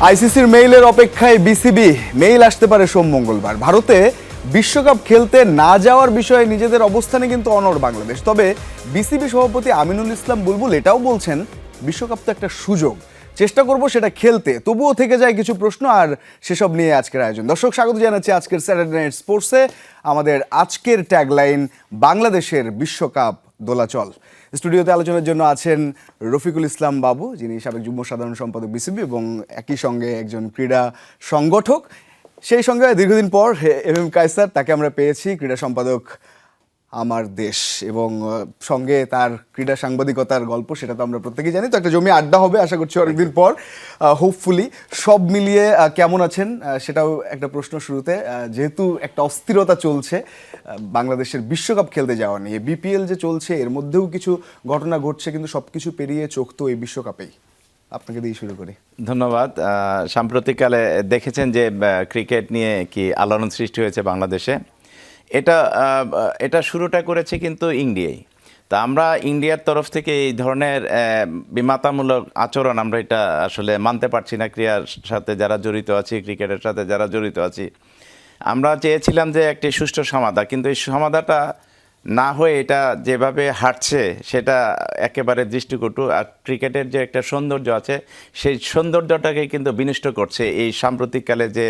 আইসিসির মেইলের অপেক্ষায় BCB. Mail আসতে পারে সোম মঙ্গলবার। ভারতে বিশ্বকাপ খেলতে না যাওয়ার বিষয়ে নিজেদের অবস্থানে কিন্তু অনড় বাংলাদেশ। তবে বিসিবি সভাপতি আমিনুল ইসলাম বুলবুল এটাও বলছেন, বিশ্বকাপ তো একটা সুযোগ, চেষ্টা করব সেটা খেলতে। তবুও থেকে যায় কিছু প্রশ্ন, আর সেসব নিয়ে আজকের আয়োজন। দর্শক, স্বাগত জানাচ্ছি আজকের স্যাটারডে নাইট স্পোর্টসে। আমাদের আজকের ট্যাগলাইন, বাংলাদেশের বিশ্বকাপ দোলাচল। স্টুডিওতে আলোচনার জন্য আছেন রফিকুল ইসলাম বাবু, যিনি সাবেক যুগ্ম সাধারণ সম্পাদক বিসিবি এবং একই সঙ্গে একজন ক্রীড়া সংগঠক। সেই সঙ্গে দীর্ঘদিন পর এম কায়সার, তাকে আমরা পেয়েছি, ক্রীড়া সম্পাদক আমার দেশ, এবং সঙ্গে তার ক্রীড়া সাংবাদিকতার গল্প, সেটা তো আমরা প্রত্যেকেই জানি। তো একটা জমি আড্ডা হবে আশা করছি অনেকদিন পর, হোপফুলি। সব মিলিয়ে কেমন আছেন সেটাও একটা প্রশ্ন শুরুতে, যেহেতু একটা অস্থিরতা চলছে বাংলাদেশের বিশ্বকাপ খেলতে যাওয়া নিয়ে। বিপিএল যে চলছে এর মধ্যেও কিছু ঘটনা ঘটছে, কিন্তু সব কিছু পেরিয়ে চোখ তো এই বিশ্বকাপেই। আপনাকে দিয়ে শুরু করি। ধন্যবাদ। সাম্প্রতিককালে দেখেছেন যে ক্রিকেট নিয়ে কি আলোড়ন সৃষ্টি হয়েছে বাংলাদেশে। এটা শুরুটা করেছে কিন্তু ইন্ডিয়াই। তা আমরা ইন্ডিয়ার তরফ থেকে এই ধরনের বিমাতামূলক আচরণ আমরা এটা আসলে মানতে পারছি না। ক্রীড়ার সাথে যারা জড়িত আছি, ক্রিকেটের সাথে যারা জড়িত আছি, আমরা চেয়েছিলাম যে একটি সুষ্ঠু সমাধান, কিন্তু এই সমাধানটা না হয়ে এটা যেভাবে হাঁটছে সেটা একেবারে দৃষ্টিকটু। আর ক্রিকেটের যে একটা সৌন্দর্য আছে, সেই সৌন্দর্যটাকে কিন্তু বিনষ্ট করছে এই সাম্প্রতিককালে যে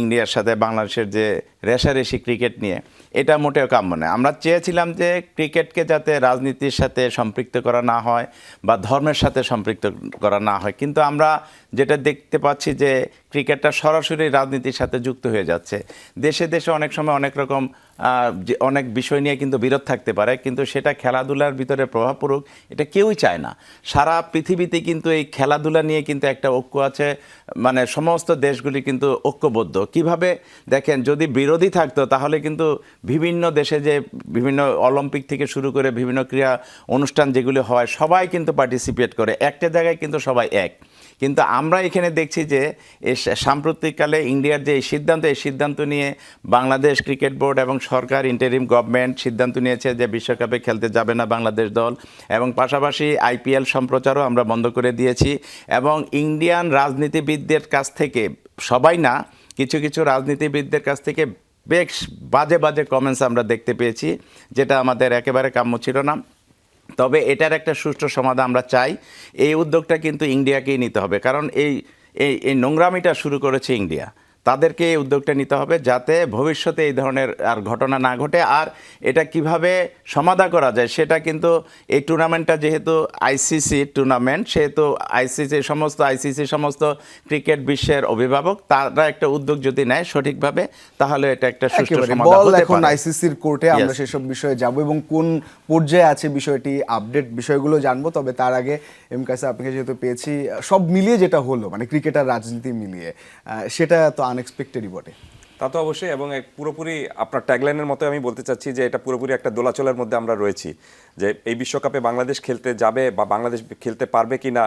ইন্ডিয়ার সাথে বাংলাদেশের যে রেষারেষি ক্রিকেট নিয়ে, এটা মোটেও কাম্য নয়। আমরা চেয়েছিলাম যে ক্রিকেটকে যাতে রাজনীতির সাথে সম্পৃক্ত করা না হয় বা ধর্মের সাথে সম্পৃক্ত করা না হয়, কিন্তু আমরা যেটা দেখতে পাচ্ছি যে ক্রিকেটটা সরাসরি রাজনীতির সাথে যুক্ত হয়ে যাচ্ছে। দেশে দেশে অনেক সময় অনেক রকম অনেক বিষয় নিয়ে কিন্তু বিরোধ থাকতে পারে, কিন্তু সেটা খেলাধুলার ভিতরে প্রভাব পড়ুক এটা কেউই চায় না। সারা পৃথিবীতে কিন্তু এই খেলাধুলা নিয়ে কিন্তু একটা ঐক্য আছে, মানে সমস্ত দেশগুলি কিন্তু ঐক্যবদ্ধ। কিভাবে দেখেন, যদি বিরোধী থাকতো তাহলে কিন্তু বিভিন্ন দেশে যে বিভিন্ন অলিম্পিক থেকে শুরু করে বিভিন্ন ক্রীড়া অনুষ্ঠান যেগুলি হয়, সবাই কিন্তু পার্টিসিপেট করে, একটা জায়গায় কিন্তু সবাই এক। কিন্তু আমরা এখানে দেখছি যে এই সাম্প্রতিককালে ইন্ডিয়ার যে এই সিদ্ধান্ত নিয়ে বাংলাদেশ ক্রিকেট বোর্ড এবং সরকার, ইন্টারিম গভর্নমেন্ট সিদ্ধান্ত নিয়েছে যে বিশ্বকাপে খেলতে যাবে না বাংলাদেশ দল, এবং পাশাপাশি আইপিএল সম্প্রচারও আমরা বন্ধ করে দিয়েছি। এবং ইন্ডিয়ান রাজনীতিবিদদের কাছ থেকে, সবাই না, কিছু কিছু রাজনীতিবিদদের কাছ থেকে বেশ বাজে বাজে কমেন্টস আমরা দেখতে পেয়েছি, যেটা আমাদের একেবারে কাম্য ছিল না। তবে এটার একটা সুষ্ঠু সমাধান আমরা চাই। এই উদ্যোগটা কিন্তু ইন্ডিয়াকেই নিতে হবে, কারণ এই নোংরামিটা শুরু করেছে ইন্ডিয়া। তাদেরকে এই উদ্যোগটা নিতে হবে যাতে ভবিষ্যতে এই ধরনের আর ঘটনা না ঘটে। আর এটা কিভাবে সমাধান করা যায় সেটা কিন্তু এই টুর্নামেন্টটা যেহেতু আইসিসি টুর্নামেন্ট, সেহেতু আইসিসি সমস্ত ক্রিকেট বিশ্বের অভিভাবক, তারা একটা উদ্যোগ যদি নেয় সঠিকভাবে, তাহলে এটা একটা সুষ্ঠু সমাধান হতে পারে। এখন আইসিসির কোর্টে, আমরা সেসব বিষয়ে যাব এবং কোন পর্যায়ে আছে বিষয়টি, আপডেট বিষয়গুলো জানবো। তবে তার আগে এম কায়সা, আপনাকে যেহেতু পেয়েছি, সব মিলিয়ে যেটা হলো, মানে ক্রিকেট আর রাজনীতি মিলিয়ে, সেটা তো আনএক্সপেক্টেডই বটে। তা তো অবশ্যই, এবং পুরোপুরি আপনার ট্যাগলাইনের মতো আমি বলতে চাচ্ছি যে এটা পুরোপুরি একটা দোলাচলের মধ্যে আমরা রয়েছি। যে এই বিশ্বকাপে বাংলাদেশ খেলতে যাবে বা বাংলাদেশ খেলতে পারবে কি না,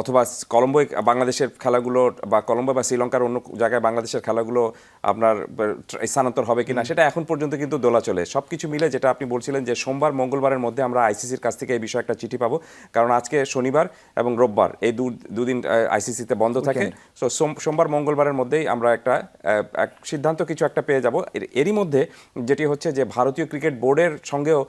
অথবা কলম্বোয় বাংলাদেশের খেলাগুলো বা কলম্বো বা শ্রীলঙ্কার অন্য জায়গায় বাংলাদেশের খেলাগুলো আপনার স্থানান্তর হবে কিনা, সেটা এখন পর্যন্ত কিন্তু দোলাচলে। সব কিছু মিলে যেটা আপনি বলছিলেন যে সোমবার মঙ্গলবারের মধ্যে আমরা আইসিসির কাছ থেকে এই বিষয়ে একটা চিঠি পাবো, কারণ আজকে শনিবার এবং রোববার এই দুদিন আইসিসিতে বন্ধ থাকে। সো সোমবার মঙ্গলবারের মধ্যেই আমরা একটা সিদ্ধান্ত কিছু একটা পেয়ে যাব। এরই মধ্যে যেটি হচ্ছে যে ভারতীয় ক্রিকেট বোর্ডের সঙ্গেও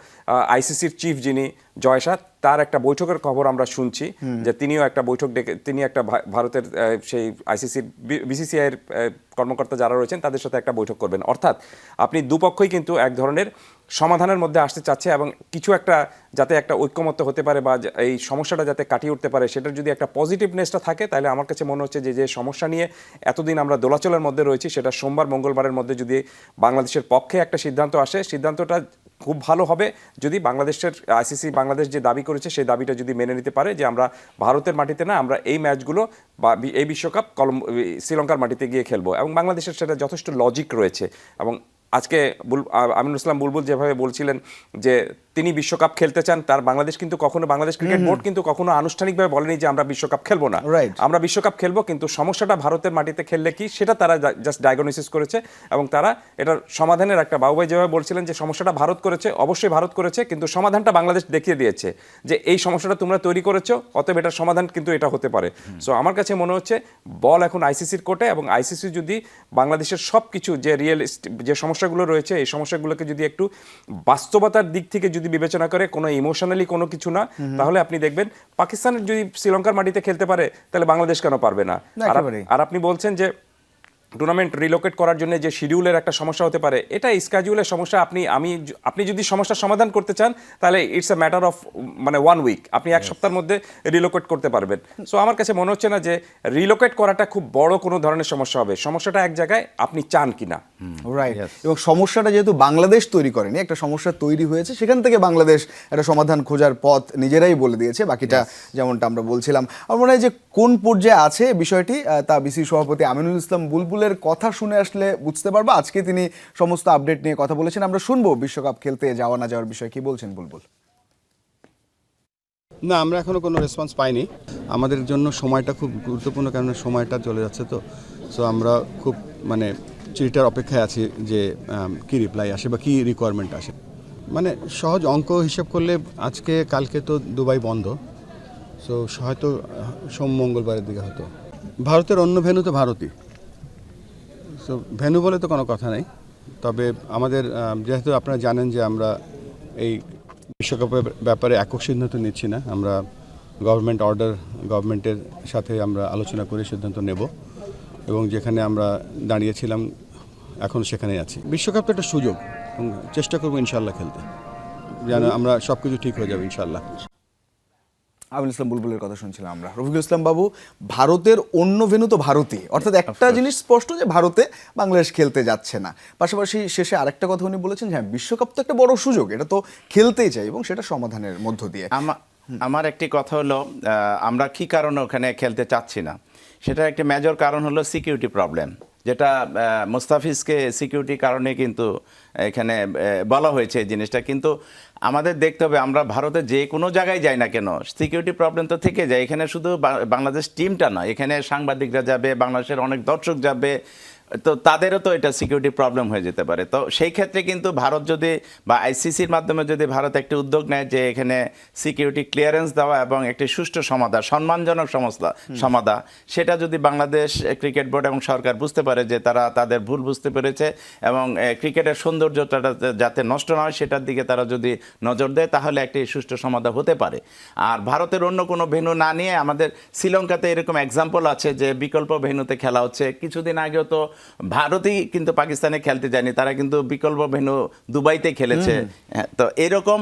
আইসিসির চিফ যিনি জয়সা, তার একটা বৈঠকের খবর আমরা শুনছি যে তিনিও একটা বৈঠক ডেকে, তিনি একটা ভারতের সেই আইসিসির বিসিসিআইয়ের কর্মকর্তা যারা রয়েছেন তাদের সাথে একটা বৈঠক করবেন। অর্থাৎ আপনি দুপক্ষই কিন্তু এক ধরনের সমাধানের মধ্যে আসতে চাচ্ছে, এবং কিছু একটা যাতে একটা ঐক্যমত্য হতে পারে বা এই সমস্যাটা যাতে কাটিয়ে উঠতে পারে, সেটার যদি একটা পজিটিভনেসটা থাকে, তাহলে আমার কাছে মনে হচ্ছে যে সমস্যা নিয়ে এতদিন আমরা দোলাচলের মধ্যে রয়েছি, সেটা সোমবার মঙ্গলবারের মধ্যে যদি বাংলাদেশের পক্ষে একটা সিদ্ধান্ত আসে, সিদ্ধান্তটা খুব ভালো হবে যদি বাংলাদেশের আইসিসি বাংলাদেশ যে দাবি করেছে সেই দাবিটা যদি মেনে নিতে পারে যে আমরা ভারতের মাটিতে না, আমরা এই ম্যাচগুলো বা এই বিশ্বকাপ শ্রীলঙ্কার মাটিতে গিয়ে খেলবো, এবং বাংলাদেশের সেটা যথেষ্ট লজিক রয়েছে। এবং আজকে আমিনুল ইসলাম বুলবুল যেভাবে বলছিলেন যে তিনি বিশ্বকাপ খেলতে চান, তার বাংলাদেশ কিন্তু কখনো, বাংলাদেশ ক্রিকেট বোর্ড কিন্তু কখনো আনুষ্ঠানিকভাবে বলেনি যে আমরা বিশ্বকাপ খেলবো না, Right. আমরা বিশ্বকাপ খেলবো, কিন্তু সমস্যাটা ভারতের মাটিতে খেললে কি সেটা তারা জাস্ট ডায়াগনোসিস করেছে এবং তারা এটার সমাধানের একটা, বাবুভাই যেভাবে বলছিলেন যে সমস্যাটা ভারত করেছে, অবশ্যই ভারত করেছে, কিন্তু সমাধানটা বাংলাদেশ দেখিয়ে দিয়েছে যে এই সমস্যাটা তোমরা তৈরি করেছো, অতএব এটার সমাধান কিন্তু এটা হতে পারে। সো আমার কাছে মনে হচ্ছে বল এখন আইসিসির কোর্টে, এবং আইসিসি যদি বাংলাদেশের সব কিছু যে যে সমস্যাগুলো রয়েছে এই সমস্যাগুলোকে যদি একটু বাস্তবতার দিক থেকে যদি বিবেচনা করে, কোনো ইমোশনালি কোনো কিছু না, তাহলে আপনি দেখবেন পাকিস্তানের যদি শ্রীলঙ্কার মাটিতে খেলতে পারে তাহলে বাংলাদেশ কেন পারবে না? একেবারেই। আর আপনি বলছেন যে টুর্নামেন্ট রিলোকেট করার জন্য যে শিডিউলের একটা সমস্যা হতে পারে, এটা স্কেডিউলের সমস্যা। আপনি যদি সমস্যার সমাধান করতে চান তাহলে ইটস এ ম্যাটার অফ মানে 1 উইক, আপনি এক সপ্তাহের মধ্যে রিলোকেট করতে পারবেন। সো আমার কাছে মনে হচ্ছে না যে রিলোকেট করাটা খুব বড় কোনো ধরনের সমস্যা হবে, সমস্যাটা এক জায়গায় আপনি চান কিনা। রাইট, এবং সমস্যাটা যেহেতু বাংলাদেশ তৈরি করেনি, একটা সমস্যা তৈরি হয়েছে, সেখান থেকে বাংলাদেশ একটা সমাধান খোঁজার পথ নিজেরাই বলে দিয়েছে। বাকিটা যেমনটা আমরা বলছিলাম, আমার মনে হয় যে কোন পর্যায়ে আছে বিষয়টি তা বিসিবি সভাপতি আমিনুল ইসলাম বুলবুলের কথা শুনে আসলে বুঝতে পারবো। আজকে তিনি সমস্ত আপডেট নিয়ে কথা বলেছেন, আমরা শুনবো বিশ্বকাপ খেলতে যাওয়া না যাওয়ার বিষয়ে কি বলছেন বুলবুল। না, আমরা এখনও কোনো রেসপন্স পাইনি। আমাদের জন্য সময়টা খুব গুরুত্বপূর্ণ, কারণ সময়টা চলে যাচ্ছে, তো সো আমরা খুব মানে চিঠিটার অপেক্ষায় আছি যে কি রিপ্লাই আসে বা কি রিকোয়ারমেন্ট আসে। মানে সহজ অঙ্ক হিসেব করলে আজকে কালকে তো দুবাই বন্ধ, সো হয়তো সোম মঙ্গলবারের দিকে হতো। ভারতের অন্য ভেন্যু তো ভারতই, সো ভেন্যু বলে তো কোনো কথা নেই। তবে আমাদের যেহেতু আপনারা জানেন যে আমরা এই বিশ্বকাপের ব্যাপারে একক সিদ্ধান্ত নিচ্ছি না, আমরা গভর্নমেন্টের সাথে আমরা আলোচনা করে সিদ্ধান্ত নেব, এবং যেখানে আমরা দাঁড়িয়েছিলাম এখন সেখানেই আছি। বিশ্বকাপ তো একটা সুযোগ, এবং চেষ্টা করবো ইনশাল্লাহ খেলতে, যেন আমরা সব কিছু ঠিক হয়ে যাবে ইনশাল্লাহ। আমিনুল ইসলাম বুলবুলের কথা শুনছিলাম আমরা। রফিকুল ইসলাম বাবু, ভারতের অন্য ভেন্যু তো ভারতই, অর্থাৎ একটা জিনিস স্পষ্ট যে ভারতে বাংলাদেশ খেলতে যাচ্ছে না। পাশাপাশি শেষে আরেকটা কথা উনি বলেছেন, হ্যাঁ বিশ্বকাপ তো একটা বড় সুযোগ, এটা তো খেলতেই চাই এবং সেটা সমাধানের মধ্য দিয়ে। আমার একটি কথা হলো, আমরা কি কারণে ওখানে খেলতে চাচ্ছি না, সেটার একটি মেজর কারণ হলো সিকিউরিটি প্রবলেম, যেটা মুস্তাফিজকে সিকিউরিটি কারণে কিন্তু এখানে বলা হয়েছে এই জিনিসটা। কিন্তু আমাদের দেখতে হবে, আমরা ভারতে যে কোনো জায়গায় যাই না কেন সিকিউরিটি প্রবলেম তো থেকে যায়। এখানে শুধু বাংলাদেশ টিমটা না, এখানে সাংবাদিকরা যাবে, বাংলাদেশের অনেক দর্শক যাবে, তো তাদেরও তো এটা সিকিউরিটি প্রবলেম হয়ে যেতে পারে। তো সেই ক্ষেত্রে কিন্তু ভারত যদি বা আইসিসির মাধ্যমে যদি ভারত একটি উদ্যোগ নেয় যে এখানে সিকিউরিটি ক্লিয়ারেন্স দেওয়া এবং একটি সুষ্ঠু সমাধান, সম্মানজনক সমাধান, সেটা যদি বাংলাদেশ ক্রিকেট বোর্ড এবং সরকার বুঝতে পারে যে তারা তাদের ভুল বুঝতে পেরেছে এবং ক্রিকেটের সৌন্দর্যটা যাতে নষ্ট না হয় সেটার দিকে তারা যদি নজর দেয়, তাহলে একটি সুষ্ঠু সমাধান হতে পারে। আর ভারতের অন্য কোনো ভেন্যু না নিয়ে, আমাদের শ্রীলঙ্কাতে এরকম এক্সাম্পল আছে যে বিকল্প ভেন্যুতে খেলা হচ্ছে। কিছুদিন আগেও তো ভারতই কিন্তু পাকিস্তানে খেলতে যায়নি, তারা কিন্তু বিকল্প ভেন্যু দুবাইতে খেলেছে। তো এরকম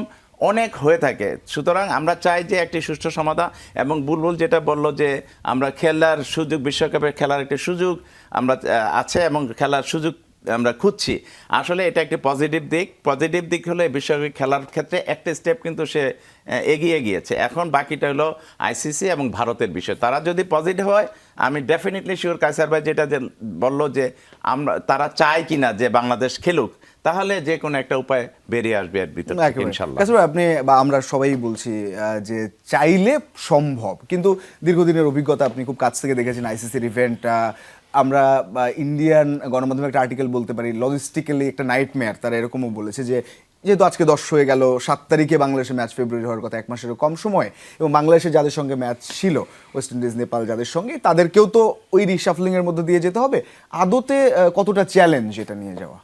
অনেক হয়ে থাকে। সুতরাং আমরা চাই যে একটি সুষ্ঠু সমাধান, এবং বুলবুল যেটা বললো যে আমরা খেলার সুযোগ, বিশ্বকাপে খেলার একটি সুযোগ আমরা আছে এবং খেলার সুযোগ আমরা খুঁজছি, আসলে এটা একটি পজিটিভ দিক হলে বিশ্বকাপে খেলার ক্ষেত্রে একটা স্টেপ কিন্তু সে এগিয়ে গিয়েছে। এখন বাকিটা হলো আইসিসি এবং ভারতের বিষয়। তারা যদি পজিটিভ হয়, আমি ডেফিনেটলি শিওর কায়সার ভাই যেটা বললো যে তারা চায় কিনা যে বাংলাদেশ খেলুক, তাহলে যে কোনো একটা উপায় বেরিয়ে আসবে এর ভিতর থেকে ইনশাআল্লাহ। কায়সার ভাই, আপনি বা আমরা সবাই বলছি যে চাইলে সম্ভব, কিন্তু দীর্ঘদিনের অভিজ্ঞতা আপনি খুব কাছ থেকে দেখেছেন আইসিসির ইভেন্ট। আমরা ইন্ডিয়ান গণমাধ্যমে একটা আর্টিকেল বলতে পারি, লজিস্টিক্যালি একটা নাইটমেয়ার, তারা এরকমও বলেছে যে যেহেতু আজকে 10 হয়ে গেল, 7 তারিখে বাংলাদেশে ম্যাচ ফেব্রুয়ারি হওয়ার কথা, 1 মাসেরও কম সময়, এবং বাংলাদেশে যাদের সঙ্গে ম্যাচ ছিল, ওয়েস্ট ইন্ডিজ, নেপাল, যাদের সঙ্গে, তাদেরকেও তো ওই রিশাফলিংয়ের মধ্যে দিয়ে যেতে হবে। আদতে কতটা চ্যালেঞ্জ এটা নিয়ে যাওয়া?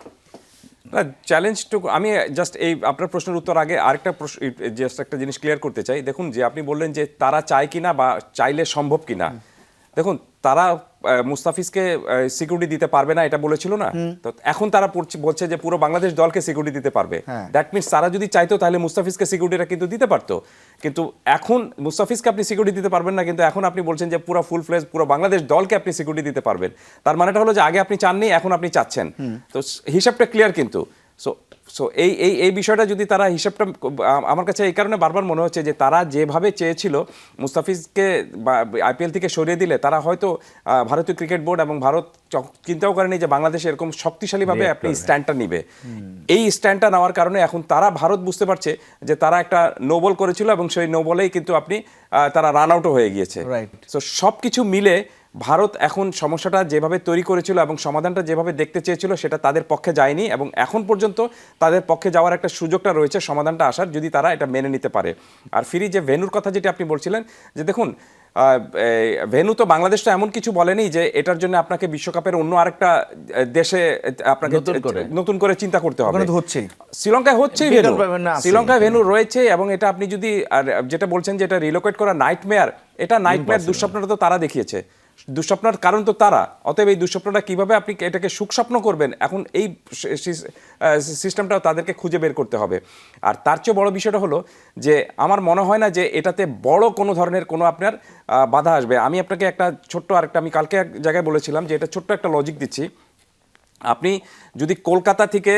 চ্যালেঞ্জটুকু আমি জাস্ট এই আপনার প্রশ্নের উত্তর আগে আরেকটা জাস্ট একটা জিনিস ক্লিয়ার করতে চাই। দেখুন, যে আপনি বললেন যে তারা চায় কিনা বা চাইলে সম্ভব কিনা, দেখুন তারা মুস্তাফিজকে সিকিউরিটি দিতে পারবে না এটা বলেছিল না, তো এখন তারা বলছে যে পুরো বাংলাদেশ দলকে সিকিউরিটি দিতে পারবে। দ্যাট মিনস তারা যদি চাইতো তাহলে মুস্তাফিজকে সিকিউরিটিটা কিন্তু দিতে পারতো, কিন্তু এখন মুস্তাফিজকে আপনি সিকিউরিটি দিতে পারবেন না, কিন্তু এখন আপনি বলছেন যে পুরো ফুল ফ্লেজ পুরো বাংলাদেশ দলকে আপনি সিকিউরিটি দিতে পারবেন। তার মানেটা হলো যে আগে আপনি চাননি, এখন আপনি চাচ্ছেন। তো হিসাবটা ক্লিয়ার, কিন্তু সো সো এই বিষয়টা যদি তারা হিসাবটা আমার কাছে এই কারণে বারবার মনে হচ্ছে যে তারা যেভাবে চেয়েছিল মুস্তাফিজকে আইপিএল থেকে সরিয়ে দিলে তারা হয়তো ভারতীয় ক্রিকেট বোর্ড এবং ভারত চিন্তাও করেনি যে বাংলাদেশ এরকম শক্তিশালীভাবে আপনি স্ট্যান্ডটা নিবে। এই স্ট্যান্ডটা নেওয়ার কারণে এখন তারা ভারত বুঝতে পারছে যে তারা একটা নো বল করেছিল এবং সেই নো বলেই কিন্তু আপনি তারা রান আউটও হয়ে গিয়েছে। সো সব কিছু মিলে ভারত এখন সমস্যাটা যেভাবে তৈরি করেছিল এবং সমাধানটা যেভাবে দেখতে চেয়েছিল সেটা তাদের পক্ষে যায়নি, এবং এখন পর্যন্ত তাদের পক্ষে যাওয়ার একটা সুযোগটা রয়েছে সমাধানটা আসার, যদি তারা এটা মেনে নিতে পারে। আর ফিরি যে ভেন্যুর কথা যেটা আপনি বলছিলেন, যে দেখুন ভেন্যু তো বাংলাদেশ তো এমন কিছু বলেনি যে এটার জন্য আপনাকে বিশ্বকাপের অন্য আরেকটা দেশে আপনাকে নতুন করে চিন্তা করতে হবে। শ্রীলঙ্কায় হচ্ছেই ভেন্যু, শ্রীলঙ্কায় ভেন্যু রয়েছে, এবং এটা আপনি যদি আর যেটা বলছেন যে এটা রিলোকেট করা নাইটমেয়ার, এটা নাইটমেয়ার দুঃস্বপ্নটা তো তারা দেখিয়েছে, দুঃস্বপ্নের কারণ তো তারা। অতএব এই দুঃস্বপ্নটা কিভাবে আপনি এটাকে সুখস্বপ্ন করবেন, এখন এই সিস্টেমটাও তাদেরকে খুঁজে বের করতে হবে। আর তার চেয়ে বড় বিষয়টা হলো যে আমার মনে হয় না যে এটাতে বড় কোনো ধরনের কোনো আপনার বাধা আসবে। আমি আপনাকে একটা ছোট্ট আরেকটা, আমি কালকে এক জায়গায় বলেছিলাম যে এটা ছোট্ট একটা লজিক দিচ্ছি। আপনি যদি কলকাতা থেকে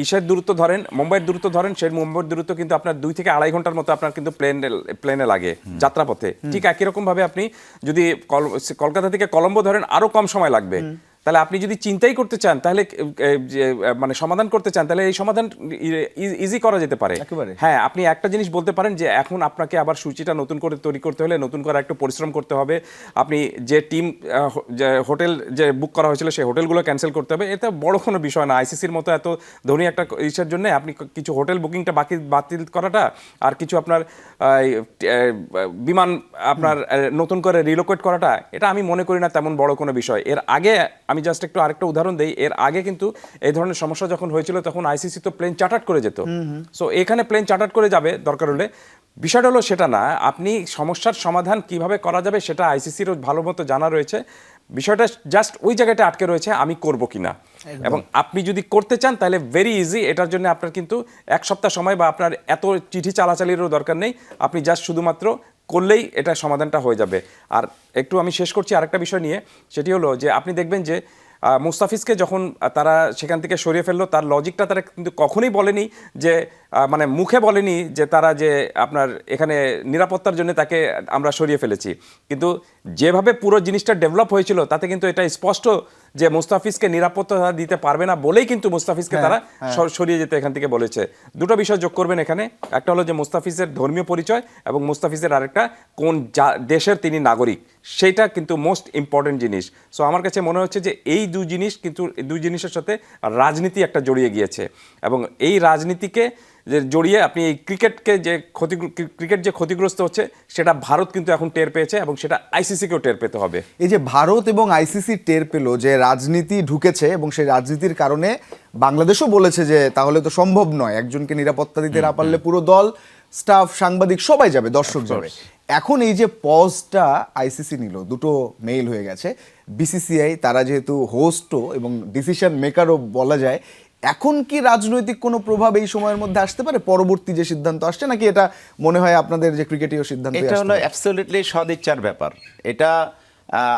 ইসের দূরত্ব ধরেন, মুম্বাইয়ের দূরত্ব ধরেন, সেই মুম্বাইয়ের দূরত্ব কিন্তু আপনার 2 থেকে 2.5 ঘন্টার মতো আপনার কিন্তু প্লেনে লাগে যাত্রাপথে। ঠিক একই রকমভাবে আপনি যদি কলকাতা থেকে কলম্বো ধরেন আরও কম সময় লাগবে। তাহলে আপনি যদি চিন্তাই করতে চান, তাহলে মানে সমাধান করতে চান, তাহলে এই সমাধান ইজি করা যেতে পারে। হ্যাঁ, আপনি একটা জিনিস বলতে পারেন যে এখন আপনাকে আবার সূচিটা নতুন করে তৈরি করতে হলে নতুন করে একটু পরিশ্রম করতে হবে, আপনি যে টিম হোটেল যে বুক করা হয়েছিল সেই হোটেলগুলো ক্যান্সেল করতে হবে। এটা বড় কোনো বিষয় না। আইসিসির মতো এত ধনী একটা ইসের জন্য আপনি কিছু হোটেল বুকিংটা বাতিল করাটা আর কিছু আপনার বিমান আপনার নতুন করে রিলোকেট করাটা, এটা আমি মনে করি না তেমন বড় কোনো বিষয়। এর আগে আমি জাস্ট একটু আরেকটা উদাহরণ দেই, এর আগে কিন্তু এই ধরনের সমস্যা যখন হয়েছিল তখন আইসিসি তো প্লেন চার্টার করে যেত। সো এখানে প্লেন চার্টার করে যাবে দরকার হলে। বিষয়টা হলো সেটা না, আপনি সমস্যার সমাধান কিভাবে করা যাবে সেটা আইসিসিরও ভালো মতো জানা রয়েছে। বিষয়টা জাস্ট ওই জায়গাটা আটকে রয়েছে আমি করব কিনা, এবং আপনি যদি করতে চান তাহলে ভেরি ইজি। এটার জন্য আপনার কিন্তু 1 সপ্তাহ সময় বা আপনার এত চিঠি চালাচালিরও দরকার নেই, আপনি জাস্ট শুধুমাত্র করলেই এটা সমাধানটা হয়ে যাবে। আর একটু আমি শেষ করছি আরেকটা বিষয় নিয়ে, সেটি হলো যে আপনি দেখবেন যে মুস্তাফিজকে যখন তারা সেখান থেকে সরিয়ে ফেললো, তার লজিকটা তারা কিন্তু কখনোই বলেনি যে মানে মুখে বলেনি যে তারা যে আপনার এখানে নিরাপত্তার জন্য তাকে আমরা সরিয়ে ফেলেছি, কিন্তু যেভাবে পুরো জিনিসটা ডেভেলপ হয়েছিল তাতে কিন্তু এটা স্পষ্ট যে মুস্তাফিজকে নিরাপত্তা দিতে পারবে না বলেই কিন্তু মুস্তাফিজকে তারা সরিয়ে যেতে এখান থেকে বলেছে। দুটো বিষয় যোগ করবেন এখানে, একটা হলো যে মুস্তাফিজের ধর্মীয় পরিচয় এবং মুস্তাফিজের আরেকটা কোন দেশের তিনি নাগরিক, সেইটা কিন্তু মোস্ট ইম্পর্টেন্ট জিনিস। সো আমার কাছে মনে হচ্ছে যে এই দুই জিনিসের সাথে রাজনীতি একটা জড়িয়ে গিয়েছে, এবং এই রাজনীতিকে যে জড়িয়ে আপনি এই ক্রিকেট যে ক্ষতিগ্রস্ত হচ্ছে সেটা ভারত কিন্তু এখন টের পেয়েছে, এবং সেটা আইসিসিকেও টের পেতে হবে। এই যে ভারত এবং আইসিসি টের পেল যে রাজনীতি ঢুকেছে, এবং সেই রাজনীতির কারণে বাংলাদেশও বলেছে যে তাহলে তো সম্ভব নয়, একজনকে নিরাপত্তা দিতে না পারলে পুরো দল, স্টাফ, সাংবাদিক সবাই যাবে, দর্শক যাবে। এখন এই যে পজটা আইসিসি নিল, দুটো মেইল হয়ে গেছে। বিসিসিআই তারা যেহেতু হোস্টও এবং ডিসিশন মেকারও বলা যায়, এখন কি রাজনৈতিক কোনো প্রভাব এই সময়ের মধ্যে আসতে পারে পরবর্তী যে সিদ্ধান্ত আসছে, নাকি এটা মনে হয় আপনাদের যে ক্রিকেটীয় সিদ্ধান্ত? এটা হলো অ্যাবসলিউটলি সদিচ্ছার ব্যাপার। এটা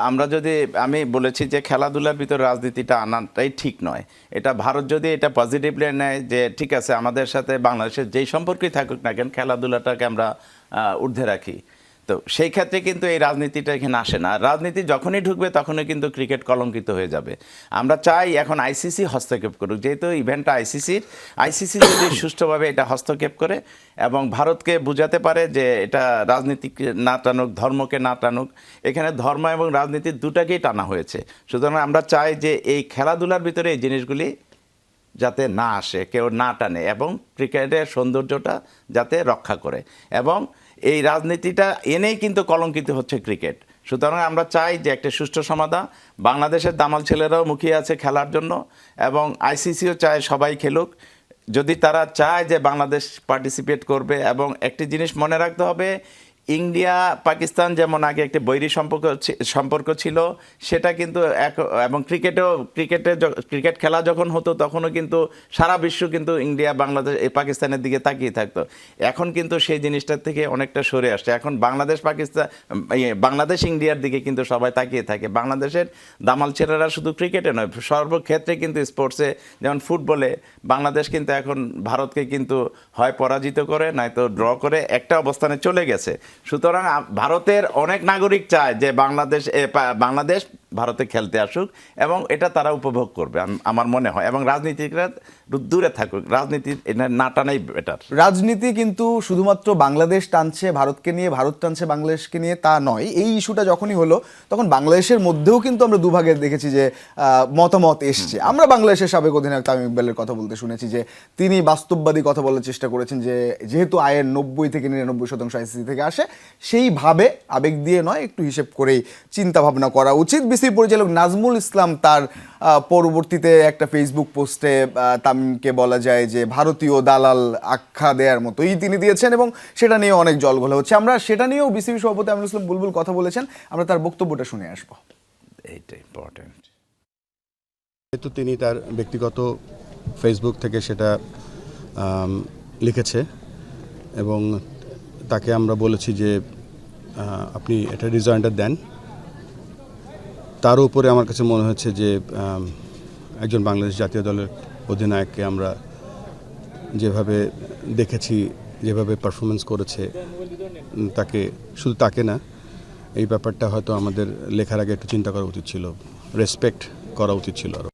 আমরা যদি আমি বলেছি যে খেলাধুলার ভিতর রাজনীতিটা আনাটাই ঠিক নয়। এটা ভারত যদি এটা পজিটিভলি নেয় যে ঠিক আছে আমাদের সাথে বাংলাদেশের যেই সম্পর্কই থাকুক না কেন খেলাধুলাটাকে আমরা ঊর্ধ্বে রাখি, তো সেই ক্ষেত্রে কিন্তু এই রাজনীতিটা এখানে আসে না। রাজনীতি যখনই ঢুকবে তখনই কিন্তু ক্রিকেট কলঙ্কিত হয়ে যাবে। আমরা চাই এখন আইসিসি হস্তক্ষেপ করুক, যেহেতু ইভেন্টটা আইসিসি যদি সুষ্ঠুভাবে এটা হস্তক্ষেপ করে এবং ভারতকে বোঝাতে পারে যে এটা রাজনীতিকে না টানুক, ধর্মকে না টানুক। এখানে ধর্ম এবং রাজনীতি দুটাকেই টানা হয়েছে। সুতরাং আমরা চাই যে এই খেলাধুলার ভিতরে এই জিনিসগুলি যাতে না আসে, কেউ না টানে, এবং ক্রিকেটের সৌন্দর্যটা যাতে রক্ষা করে, এবং এই রাজনীতিটা এনেই কিন্তু কলঙ্কিত হচ্ছে ক্রিকেট। সুতরাং আমরা চাই যে একটা সুষ্ঠু সমাধান। বাংলাদেশের দামাল ছেলেরাও মুখিয়ে আছে খেলার জন্য, এবং আইসিসিও চায় সবাই খেলুক। যদি তারা চায় যে বাংলাদেশ পার্টিসিপেট করবে, এবং একটি জিনিস মনে রাখতে হবে, ইন্ডিয়া পাকিস্তান যেমন আগে একটা বৈরী সম্পর্ক ছিল, সেটা কিন্তু এবং ক্রিকেট খেলা যখন হতো তখনও কিন্তু সারা বিশ্ব কিন্তু ইন্ডিয়া বাংলাদেশ এই পাকিস্তানের দিকে তাকিয়ে থাকতো। এখন কিন্তু সেই জিনিসটার থেকে অনেকটা সরে আসছে। এখন বাংলাদেশ ইন্ডিয়ার দিকে কিন্তু সবাই তাকিয়ে থাকে। বাংলাদেশের দামাল ছেলেরা শুধু ক্রিকেটে নয়, সর্বক্ষেত্রে কিন্তু স্পোর্টসে, যেমন ফুটবলে বাংলাদেশ কিন্তু এখন ভারতকে কিন্তু হয় পরাজিত করে নয়তো ড্র করে একটা অবস্থানে চলে গেছে। সুতরাং ভারতের অনেক নাগরিক চায় যে বাংলাদেশ ভারতে খেলতে আসুক এবং এটা তারা উপভোগ করবে আমার মনে হয়। এবং রাজনীতিকরা দূরে থাকুক, রাজনীতি না টানাই বেটার। রাজনীতি কিন্তু শুধুমাত্র বাংলাদেশ টানছে ভারতকে নিয়ে, ভারত টানছে বাংলাদেশকে নিয়ে তা নয়। এই ইস্যুটা যখনই হলো তখন বাংলাদেশের মধ্যেও কিন্তু আমরা দুভাগে দেখেছি যে মতামত এসছে। আমরা বাংলাদেশের সাবেক অধিনায়ক তামিম ইকবালের কথা বলতে শুনেছি যে তিনি বাস্তববাদী কথা বলার চেষ্টা করেছেন, যে যেহেতু আয়ের 90 থেকে 99% আইসিসি থেকে আসে, সেইভাবে আবেগ দিয়ে নয়, একটু হিসেব করেই চিন্তা ভাবনা করা উচিত। বিসিবি পরিচালক নাজমুল ইসলাম তার পরবর্তীতে একটা ফেসবুক পোস্টে তামিমকে বলা যায় যে ভারতীয় দালাল আখ্যা দেওয়ার মতোই তিনি দিয়েছেন এবং সেটা নিয়ে অনেক জলঘোলা হচ্ছে। আমরা সেটা নিয়েও বিসিবি সভাপতি আমিনুল ইসলাম বুলবুল কথা বলেছেন, আমরা তার বক্তব্যটা শুনে আসবো। এইটা ইম্পর্টেন্ট। যেহেতু তিনি তার ব্যক্তিগত ফেসবুক থেকে সেটা লিখেছে এবং তাকে আমরা বলেছি যে আপনি এটা রিজয়েন্ডার দেন, তার উপরে আমার কাছে মনে হচ্ছে যে একজন বাংলাদেশ জাতীয় দলের অধিনায়ককে আমরা যেভাবে দেখেছি, যেভাবে পারফরমেন্স করেছে, শুধু তাকে না, এই ব্যাপারটা হয়তো আমাদের লেখার আগে একটু চিন্তা করা উচিত ছিল, রেসপেক্ট করা উচিত ছিল আরও।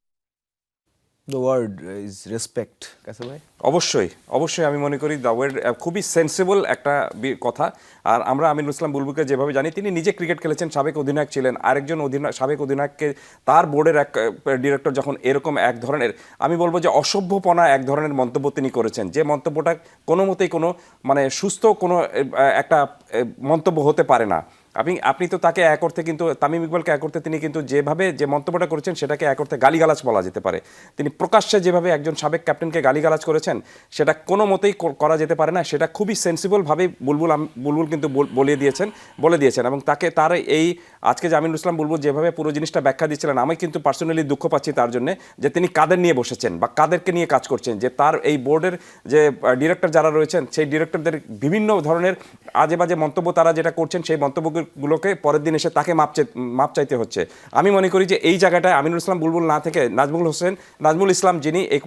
The word is respect. Kasem ভাই? অবশ্যই আমি মনে করি দ্য ওয়ার্ড খুবই সেন্সিবল একটা কথা। আর আমরা আমিনুল ইসলাম বুলবুলকে যেভাবে জানি, তিনি নিজে ক্রিকেট খেলেছেন, সাবেক অধিনায়ক ছিলেন। আরেকজন সাবেক অধিনায়ককে তার বোর্ডের এক ডিরেক্টর যখন এরকম এক ধরনের, আমি বলবো যে অসভ্যপনা এক ধরনের মন্তব্য তিনি করেছেন, যে মন্তব্যটা কোনো মতেই কোনো মানে সুস্থ কোনো একটা মন্তব্য হতে পারে না। আপনি তো তাকে এক অর্থে কিন্তু তামিম ইকবালকে এক অর্থে তিনি কিন্তু যেভাবে যে মন্তব্যটা করেছেন সেটাকে এক অর্থে গালিগালাজ বলা যেতে পারে। তিনি প্রকাশ্যে যেভাবে একজন সাবেক ক্যাপ্টেনকে গালিগালাজ করেছেন সেটা কোনো মতেই করা যেতে পারে না। সেটা খুবই সেন্সিবলভাবে বুলবুল কিন্তু বলে দিয়েছেন এবং তাকে তার এই আজকে যে আমিনুল ইসলাম বুলবুল যেভাবে পুরো জিনিসটা ব্যাখ্যা দিচ্ছিলেন, আমি কিন্তু পার্সোনালি দুঃখ পাচ্ছি তার জন্য, যে তিনি কাদের নিয়ে বসেছেন বা কাদেরকে নিয়ে কাজ করছেন, যে তার এই বোর্ডের যে ডিরেক্টর যারা রয়েছেন সেই ডিরেক্টরদের বিভিন্ন ধরনের আজে বাজে মন্তব্য তারা যেটা করছেন, সেই মন্তব্যগুলোকে পরের দিন এসে তাকে মাপ চাইতে হচ্ছে। আমি মনে করি যে এই জায়গাটায় আমিনুল ইসলাম বুলবুল না থেকে নাজমুল ইসলাম যিনি এই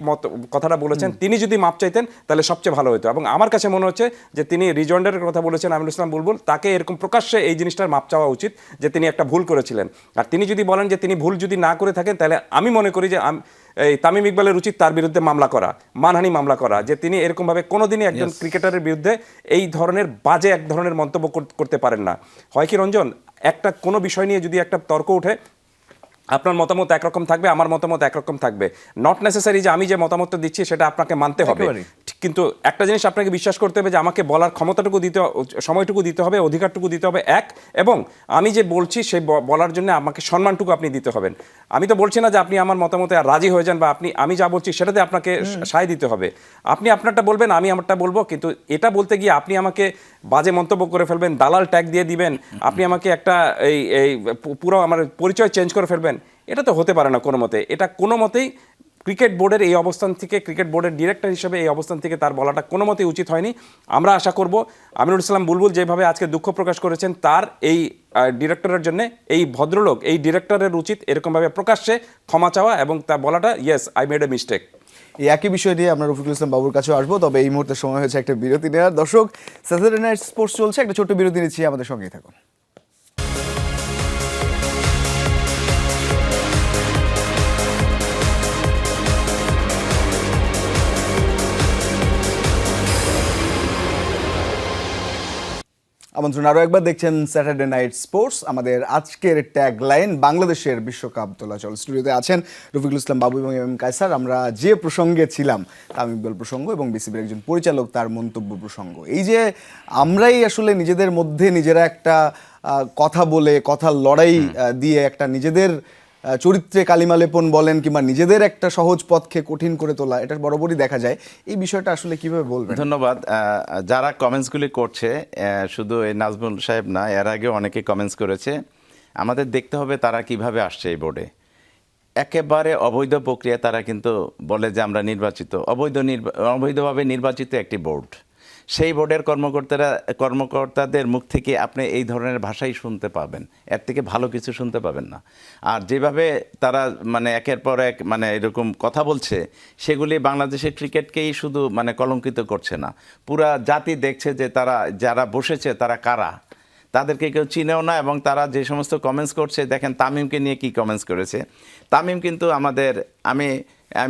কথাটা বলেছেন, তিনি যদি মাপ চাইতেন তাহলে সবচেয়ে ভালো হতো। এবং আমার কাছে মনে হচ্ছে যে তিনি রিজয়েন্ডারের কথা বলেছেন আমিনুল ইসলাম বুলবুল, তাকে এরকম প্রকাশ্যে এই জিনিসটার মাপ চাওয়া উচিত যে তিনি একটা ভুল করেছিলেন। আর তিনি যদি বলেন যে তিনি ভুল যদি না করে থাকেন, তাহলে আমি মনে করি যে এই তামিম ইকবালের উচিত তার বিরুদ্ধে মামলা করা, মানহানি মামলা করা, যে তিনি এরকমভাবে কোনোদিনই একজন ক্রিকেটারের বিরুদ্ধে এই ধরনের বাজে এক ধরনের মন্তব্য করতে পারেন না। হয় কি রঞ্জন, একটা কোনো বিষয় নিয়ে যদি একটা তর্ক ওঠে, আপনার মতামত একরকম থাকবে, আমার মতামত একরকম থাকবে, নট নেসেসারি যে আমি যে মতামতটা দিচ্ছি সেটা আপনাকে মানতে হবে। কিন্তু একটা জিনিস আপনাকে বিশ্বাস করতে হবে যে আমাকে বলার ক্ষমতাটুকু দিতে, সময়টুকু দিতে হবে, অধিকারটুকু দিতে হবে এবং আমি যে বলছি সেই বলার জন্য আমাকে সম্মানটুকু আপনি দিতে হবেন। আমি তো বলছি না যে আপনি আমার মতামতে রাজি হয়ে যান বা আমি যা বলছি সেটাতে আপনাকে সায় দিতে হবে। আপনি আপনারটা বলবেন, আমি আমারটা বলবো, কিন্তু এটা বলতে গিয়ে আপনি আমাকে বাজে মন্তব্য করে ফেলবেন, দালাল ট্যাগ দিয়ে দিবেন, আপনি আমাকে একটা এই পুরো আমার পরিচয় চেঞ্জ করে ফেলবেন, এটা তো হতে পারে না কোনো মতে। এটা কোনো মতেই ক্রিকেট বোর্ডের এই অবস্থান থেকে, ক্রিকেট বোর্ডের ডিরেক্টর হিসেবে এই অবস্থান থেকে তার বলাটা কোনো মতেই উচিত হয়নি। আমরা আশা করব আমিনুল ইসলাম বুলবুল যেভাবে আজকে দুঃখ প্রকাশ করেছেন তার এই ডিরেক্টরের জন্য, এই ভদ্রলোক এই ডিরেক্টরের উচিত এরকমভাবে প্রকাশ্যে ক্ষমা চাওয়া এবং তা বলাটা yes I made a mistake. এই একই বিষয় নিয়ে আমরা রফিকুল ইসলাম বাবুর কাছেও আসবো, তবে এই মুহূর্তে সময় হয়েছে একটা বিরতি নেওয়ার। দর্শক, স্যাটারডে নাইট স্পোর্টস চলছে, একটা ছোট্ট বিরতি নিচ্ছি, আমাদের সঙ্গেই থাকুন। আমন্ত্রণ আরও একবার, দেখছেন স্যাটারডে নাইট স্পোর্টস। আমাদের আজকের ট্যাগ লাইন বাংলাদেশের বিশ্বকাপ দোলাচল। স্টুডিওতে আছেন রফিকুল ইসলাম বাবু এবং এম কায়সার। আমরা যে প্রসঙ্গে ছিলাম, তামিম ইকবাল প্রসঙ্গ এবং বিসিবির একজন পরিচালক তার মন্তব্য প্রসঙ্গ, এই যে আমরাই আসলে নিজেদের মধ্যে নিজেরা একটা কথা বলে, কথার লড়াই দিয়ে একটা নিজেদের চরিত্রে কালিমা লেপন বলেন কিংবা নিজেদের একটা সহজ পথকে কঠিন করে তোলা, এটা বরাবরই দেখা যায়। এই বিষয়টা আসলে কিভাবে বলবেন? ধন্যবাদ। যারা কমেন্টসগুলি করছে, শুধু এই নাজমুল সাহেব না, এর আগে অনেকে কমেন্টস করেছে। আমাদের দেখতে হবে তারা কিভাবে আসছে এই বোর্ডে। একেবারে অবৈধ প্রক্রিয়া তারা কিন্তু বলে যে আমরা নির্বাচিত, অবৈধভাবে নির্বাচিত একটি বোর্ড। সেই বোর্ডের কর্মকর্তাদের মুখ থেকে আপনি এই ধরনের ভাষাই শুনতে পাবেন, এর থেকে ভালো কিছু শুনতে পাবেন না। আর যেভাবে তারা মানে একের পর এক মানে এরকম কথা বলছে, সেগুলি বাংলাদেশের ক্রিকেটকেই শুধু মানে কলঙ্কিত করছে না, পুরা জাতি দেখছে যে তারা যারা বসেছে তারা কারা, তাদেরকে কেউ চিনেও না। এবং তারা যে সমস্ত কমেন্টস করছে, দেখেন তামিমকে নিয়ে কি কমেন্টস করেছে। তামিম কিন্তু আমি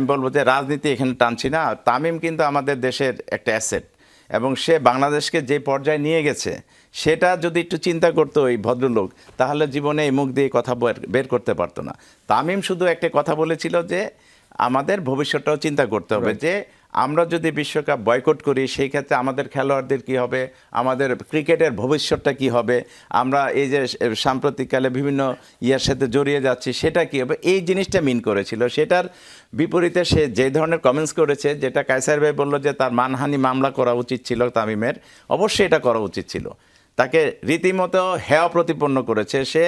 বলবো যে রাজনীতি এখানে টানছি না, তামিম কিন্তু আমাদের দেশের একটা অ্যাসেট, এবং সে বাংলাদেশকে যে পর্যায়ে নিয়ে গেছে সেটা যদি একটু চিন্তা করতো এই ভদ্রলোক, তাহলে জীবনে এই মুখ দিয়ে কথা বের করতে পারতো না। তামিম শুধু একটা কথা বলেছিল যে আমাদের ভবিষ্যৎটাও চিন্তা করতে হবে, যে আমরা যদি বিশ্বকাপ বয়কট করি সেই ক্ষেত্রে আমাদের খেলোয়াড়দের কি হবে, আমাদের ক্রিকেটের ভবিষ্যৎটা কি হবে, আমরা এই যে সাম্প্রতিককালে বিভিন্ন ইয়ার সাথে জড়িয়ে যাচ্ছি সেটা কি হবে, এই জিনিসটা মিন করেছিল। সেটার বিপরীতে সে যে ধরনের কমেন্টস করেছে, যেটা কায়সার ভাই বলল যে তার মানহানি মামলা করা উচিত ছিল তামিমের, অবশ্যই এটা করা উচিত ছিল। তাকে রীতিমতো হেয় প্রতিপন্ন করেছে। সে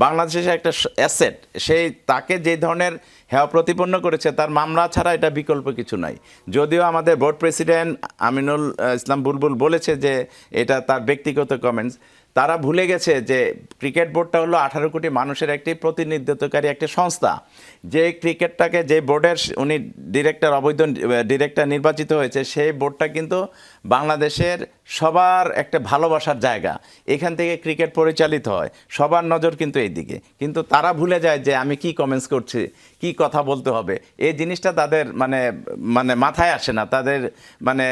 বাংলাদেশের একটা অ্যাসেট, তাকে যে ধরনের হেয় প্রতিপন্ন করেছে, তার মামলা ছাড়া এটা বিকল্প কিছু নাই। যদিও আমাদের বোর্ড প্রেসিডেন্ট আমিনুল ইসলাম বুলবুল বলেছে যে এটা তার ব্যক্তিগত কমেন্টস, তারা ভুলে গেছে যে ক্রিকেট বোর্ডটা হলো 18 কোটি মানুষের একটি প্রতিনিধিত্বকারী একটি সংস্থা। যে ক্রিকেটটাকে যে বোর্ডের উনি অবৈধ ডিরেক্টর নির্বাচিত হয়েছে, সেই বোর্ডটা কিন্তু বাংলাদেশের সবার একটা ভালোবাসার জায়গা, এখান থেকে ক্রিকেট পরিচালিত হয়, সবার নজর কিন্তু এই দিকে। কিন্তু তারা ভুলে যায় যে আমি কি কমেন্টস করছি, কি কথা বলতে হবে, এই জিনিসটা তাদের মানে মাথায় আসে না। তাদের মানে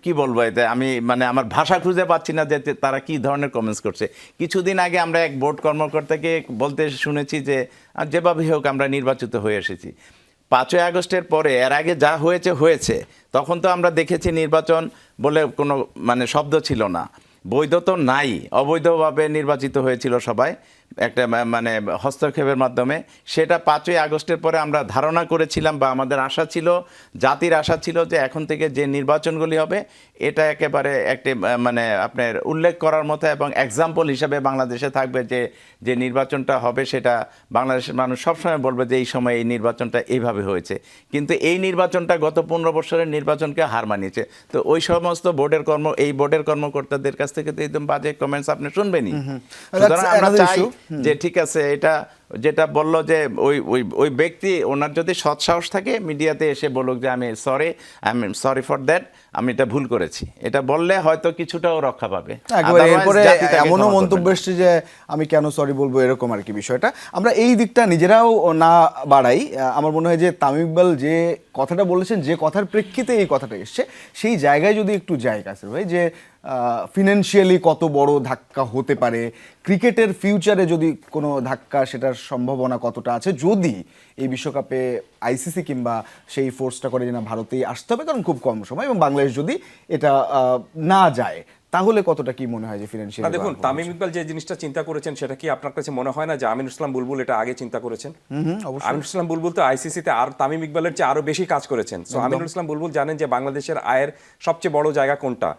কি বলবো, এতে আমি আমার ভাষা খুঁজে পাচ্ছি না যে তারা কি ধরনের কমেন্টস করছে। কিছুদিন আগে আমরা এক বোর্ড কর্মকর্তাকে বলতে শুনেছি যে যেভাবেই হোক আমরা নির্বাচিত হয়ে এসেছি। 5ই আগস্টের পরে এর আগে যা হয়েছে, তখন তো আমরা দেখেছি নির্বাচন বলে কোনো শব্দ ছিল না, বৈধ তো নাই, অবৈধভাবে নির্বাচিত হয়েছিল সবাই একটা হস্তক্ষেপের মাধ্যমে। সেটা 5ই আগস্টের পরে আমরা ধারণা করেছিলাম, বা আমাদের আশা ছিল, জাতির আশা ছিল যে এখন থেকে যে নির্বাচনগুলি হবে এটা একেবারে একটি আপনার উল্লেখ করার মতো এবং এক্সাম্পল হিসাবে বাংলাদেশে থাকবে, যে নির্বাচনটা হবে সেটা বাংলাদেশের মানুষ সবসময় বলবে যে এই সময় এই নির্বাচনটা এইভাবে হয়েছে। কিন্তু এই নির্বাচনটা গত 15 বছরের নির্বাচনকে হার মানিয়েছে। তো ওই সমস্ত এই বোর্ডের কর্মকর্তাদের কাছ থেকে তো একদম বাজে কমেন্টস আপনি শুনবেনই। সুতরাং আমরা চাই যে ঠিক আছে, এটা যেটা বললো যে ওই ব্যক্তি, ওনার যদি সৎ সাহস থাকে মিডিয়াতে এসে বলুক যে আমি সরি ফর দ্যাট, আমি এটা ভুল করেছি, এটা বললে হয়তো কিছুটাও রক্ষা পাবে। এরপরে এমনও মন্তব্য এসছে যে আমি কেন সরি বলবো, এরকম আর কি বিষয়টা। আমরা এই দিকটা নিজেরাও না বাড়াই। আমার মনে হয় যে তামিম ইকবাল যে কথাটা বলেছেন, যে কথার প্রেক্ষিতে এই কথাটা এসছে, সেই জায়গায় যদি একটু যাই কাছে ভাই, যে ফিনান্সিয়ালি কত বড় ধাক্কা হতে পারে, ক্রিকেটের ফিউচারে যদি কোনো ধাক্কা, সেটার সম্ভাবনা কতটা আছে যদি এই বিশ্বকাপে আইসিসি কিংবা সেই ফোর্সটা করে যে না ভারতেই আসতে হবে, কারণ খুব কম সময়, এবং বাংলাদেশ যদি এটা না যায়, তাহলে কতটা কি মনে হয় যে ফিনান্সিয়াল? দেখুন, তামিম ইকবাল যে জিনিসটা চিন্তা করেছেন, সেটা কি আপনার কাছে মনে হয় না যে আমিনুল ইসলাম বুলবুল এটা আগে চিন্তা করেছেন? আমিনুল ইসলাম বুলবুল তো আইসিসিতে আর তামিম ইকবালের চেয়ে আরো বেশি কাজ করেছেন। সো আমিনুল ইসলাম বুলবুল জানেন যে বাংলাদেশের আয়ের সবচেয়ে বড় জায়গা কোনটা।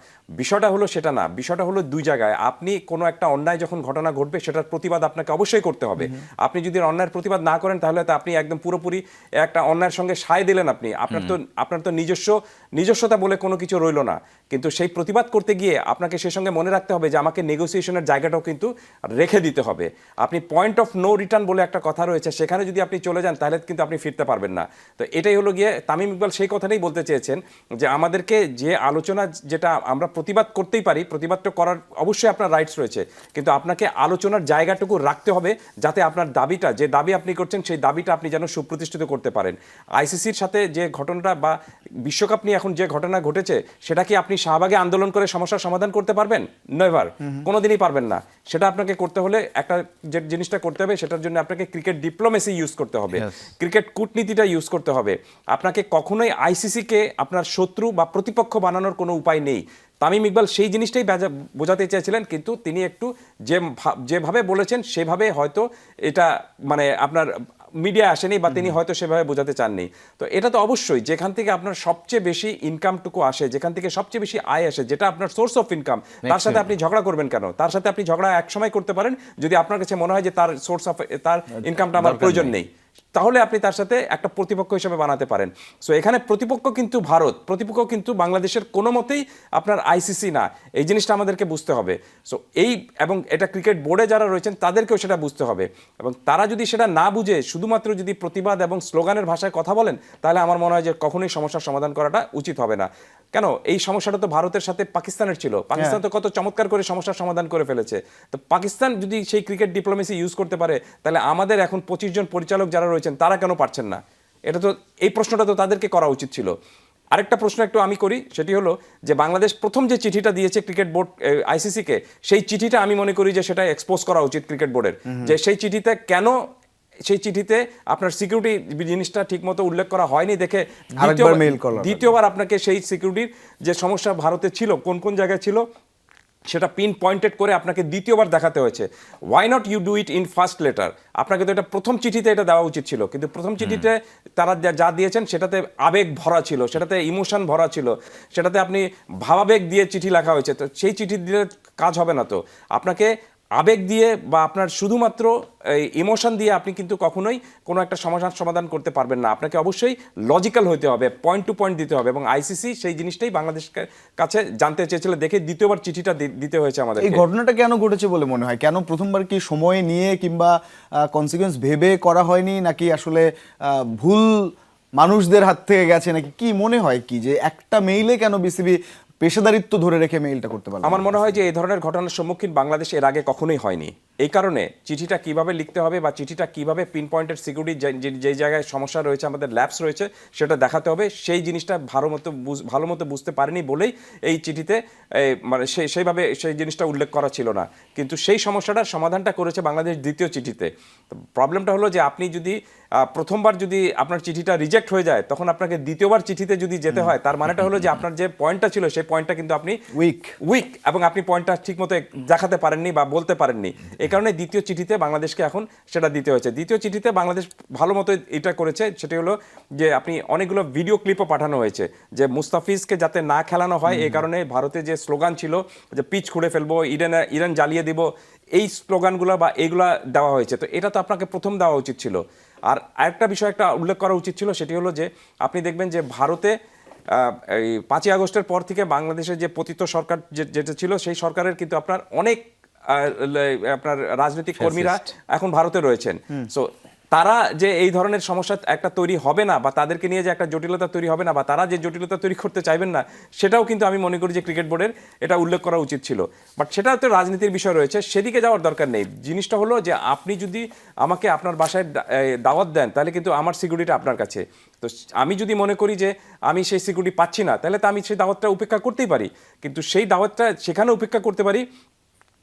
বিষয়টা হলো সেটা না, বিষয়টা হলো দুই জায়গায়। আপনি কোনো একটা অন্যায় যখন ঘটনা ঘটবে, সেটার প্রতিবাদ আপনাকে অবশ্যই করতে হবে। আপনি যদি অন্যায়ের প্রতিবাদ না করেন, তাহলে তো আপনি একদম পুরোপুরি একটা অন্যায়ের সঙ্গে সায় দিলেন। আপনার তো নিজস্বতা বলে কোনো কিছু রইল না। কিন্তু সেই প্রতিবাদ করতে গিয়ে আপনাকে সেই সঙ্গে মনে রাখতে হবে যে আমাকে নেগোসিয়েশনের জায়গাটাও কিন্তু রেখে দিতে হবে। আপনি পয়েন্ট অফ নো রিটার্ন বলে একটা কথা রয়েছে, সেখানে যদি আপনি চলে যান তাহলে কিন্তু আপনি ফিরতে পারবেন না। তো এটাই হলো গিয়ে তামিম ইকবাল সেই কথাটাই বলতে চেয়েছেন, যে আমাদেরকে যে আলোচনা, যেটা আমরা প্রতিবাদ করতেই পারি, প্রতিবাদটা করার অবশ্যই আপনার রাইটস রয়েছে, কিন্তু আপনাকে আলোচনার জায়গাটুকু রাখতে হবে, যাতে আপনার দাবিটা, যে দাবি আপনি করছেন, সেই দাবিটা আপনি যেন সুপ্রতিষ্ঠিত করতে পারেন। আইসিসির সাথে যে ঘটনাটা, বা বিশ্বকাপ নিয়ে এখন যে ঘটনা ঘটেছে, সেটা কি আপনি শাহবাগে আন্দোলন করে সমস্যার সমাধান করতে পারবেন? নেভার, কোনোদিনই পারবেন না। সেটা আপনাকে করতে হলে, একটা যে জিনিসটা করতে হবে, সেটার জন্য আপনাকে ক্রিকেট ডিপ্লোমেসি ইউজ করতে হবে, ক্রিকেট কূটনীতিটা ইউজ করতে হবে। আপনাকে কখনোই আইসিসিকে আপনার শত্রু বা প্রতিপক্ষ বানানোর কোনো উপায় নেই। তামিম ইকবাল সেই জিনিসটাই বোঝাতে চেয়েছিলেন, কিন্তু তিনি একটু যেভাবে বলেছেন সেভাবে হয়তো এটা আপনার মিডিয়া আসেনি বা তিনি হয়তো সেভাবে বোঝাতে চাননি। তো এটা তো অবশ্যই যেখান থেকে আপনার সবচেয়ে বেশি ইনকামটুকু আসে, যেখান থেকে সবচেয়ে বেশি আয় আসে, যেটা আপনার সোর্স অফ ইনকাম, তার সাথে আপনি ঝগড়া করবেন কেন? তার সাথে আপনি ঝগড়া এক সময় করতে পারেন যদি আপনার কাছে মনে হয় যে তার সোর্স অফ তার ইনকামটা আমার প্রয়োজন নেই, তাহলে আপনি তার সাথে একটা প্রতিপক্ষ হিসেবে বানাতে পারেন। সো এখানে প্রতিপক্ষ কিন্তু ভারত, প্রতিপক্ষ কিন্তু বাংলাদেশের কোনো মতেই আপনার আইসিসি না, এই জিনিসটা আমাদেরকে বুঝতে হবে। সো এবং এটা ক্রিকেট বোর্ডে যারা রয়েছেন তাদেরকেও সেটা বুঝতে হবে, এবং তারা যদি সেটা না বুঝে শুধুমাত্র যদি প্রতিবাদ এবং স্লোগানের ভাষায় কথা বলেন, তাহলে আমার মনে হয় যে কখনোই সমস্যার সমাধান করাটা উচিত হবে না। কেন, এই সমস্যাটা তো ভারতের সাথে পাকিস্তানের ছিল, পাকিস্তান তো কত চমৎকার করে সমস্যার সমাধান করে ফেলেছে। তো পাকিস্তান যদি সেই ক্রিকেট ডিপ্লোমেসি ইউজ করতে পারে, তাহলে আমাদের এখন 25 জন পরিচালক যারা রয়েছেন তারা কেন পারছেন না? এটা তো, এই প্রশ্নটা তো তাদেরকে করা উচিত ছিল। আরেকটা প্রশ্ন একটু আমি করি, সেটি হলো যে বাংলাদেশ প্রথম যে চিঠিটা দিয়েছে ক্রিকেট বোর্ড আইসিসিকে, সেই চিঠিটা আমি মনে করি যে সেটা এক্সপোজ করা উচিত ক্রিকেট বোর্ডের, যে সেই চিঠিতে কেন, সেই চিঠিতে আপনার সিকিউরিটি জিনিসটা ঠিকমতো উল্লেখ করা হয়নি দেখে দ্বিতীয়বার আপনাকে সেই সিকিউরিটির যে সমস্যা ভারতে ছিল কোন কোন জায়গায় ছিল সেটা পিন পয়েন্টেড করে আপনাকে দ্বিতীয়বার দেখাতে হয়েছে। Why not you do it in first letter? আপনাকে তো এটা প্রথম চিঠিতে এটা দেওয়া উচিত ছিল, কিন্তু প্রথম চিঠিতে তারা যা দিয়েছেন সেটাতে আবেগ ভরা ছিল, সেটাতে ইমোশন ভরা ছিল, সেটাতে আপনি ভাবাবেগ দিয়ে চিঠি লেখা হয়েছে। তো সেই চিঠি দিলে কাজ হবে না, তো আপনাকে আবেগ দিয়ে বা আপনার শুধুমাত্র ইমোশন দিয়ে আপনি কিন্তু কখনোই কোনো একটা সমস্যার সমাধান করতে পারবেন না। আপনাকে অবশ্যই লজিক্যাল হতে হবে, পয়েন্ট টু পয়েন্ট দিতে হবে, এবং আইসিসি সেই জিনিসটাই বাংলাদেশের কাছে জানতে চেয়েছিল দেখে দ্বিতীয়বার চিঠিটা দিতে হয়েছে আমাদের। এই ঘটনাটা কেন ঘটেছে বলে মনে হয়? কেন প্রথমবার কি সময় নিয়ে কিংবা কনসিকুয়েন্স ভেবে করা হয়নি, নাকি আসলে ভুল মানুষদের হাত থেকে গেছে, নাকি কি মনে হয় কি যে একটা মেইলে কেন বিসিবি পেশাদারিত্ব ধরে রেখে মেইলটা করতে পারলো? আমার মনে হয় যে এই ধরনের ঘটনার সম্মুখীন বাংলাদেশ এর আগে কখনোই হয়নি। এই কারণে চিঠিটা কিভাবে লিখতে হবে বা চিঠিটা কিভাবে পিন পয়েন্টেড সিকিউরিটি যেই জায়গায় সমস্যা রয়েছে, আমাদের ল্যাবস রয়েছে, সেটা দেখাতে হবে, সেই জিনিসটা ভালো মতো বুঝতে পারেনি বলেই এই চিঠিতে মানে সেইভাবে সেই জিনিসটা উল্লেখ করা ছিল না। কিন্তু সেই সমস্যাটার সমাধানটা করেছে বাংলাদেশ দ্বিতীয় চিঠিতে। প্রবলেমটা হলো যে আপনি যদি প্রথমবার যদি আপনার চিঠিটা রিজেক্ট হয়ে যায়, তখন আপনাকে দ্বিতীয়বার চিঠিতে যদি যেতে হয়, তার মানেটা হলো যে আপনার যে পয়েন্টটা ছিল সেই পয়েন্টটা কিন্তু আপনি উইক এবং আপনি পয়েন্টটা ঠিকমতো দেখাতে পারেননি বা বলতে পারেননি। এই কারণে দ্বিতীয় চিঠিতে বাংলাদেশকে এখন সেটা দিতে হয়েছে। দ্বিতীয় চিঠিতে বাংলাদেশ ভালো মতো এটা করেছে, সেটা হলো যে আপনি অনেকগুলো ভিডিও ক্লিপও পাঠানো হয়েছে যে মুস্তাফিজকে যাতে না খেলানো হয়, এই কারণে ভারতে যে স্লোগান ছিল যে পিচ খুঁড়ে ফেলবো, ইরান জ্বালিয়ে দিব, এই স্লোগানগুলো বা এইগুলা দেওয়া হয়েছে। তো এটা তো আপনাকে প্রথম দেওয়া উচিত ছিল। আর আরেকটা বিষয় একটা উল্লেখ করা উচিত ছিল, সেটি হলো যে আপনি দেখবেন যে ভারতে এই 5ই আগস্টের পর থেকে বাংলাদেশের যে পতিত সরকার যেটা ছিল, সেই সরকারের কিন্তু আপনার অনেক আপনার রাজনৈতিক কর্মীরা এখন ভারতে রয়েছেন। সো তারা যে এই ধরনের সমস্যা একটা তৈরি হবে না, বা তাদেরকে নিয়ে যে একটা জটিলতা তৈরি হবে না, বা তারা যে জটিলতা তৈরি করতে চাইবেন না, সেটাও কিন্তু আমি মনে করি যে ক্রিকেট বোর্ডের এটা উল্লেখ করা উচিত ছিল। বাট সেটা তো রাজনীতির বিষয় রয়েছে, সেদিকে যাওয়ার দরকার নেই। জিনিসটা হলো যে আপনি যদি আমাকে আপনার বাসায় দাওয়াত দেন, তাহলে কিন্তু আমার সিকিউরিটি আপনার কাছে। তো আমি যদি মনে করি যে আমি সেই সিকিউরিটি পাচ্ছি না, তাহলে তো আমি সেই দাওয়াতটা উপেক্ষা করতেই পারি, কিন্তু সেই দাওয়াতটা সেখানে উপেক্ষা করতে পারি,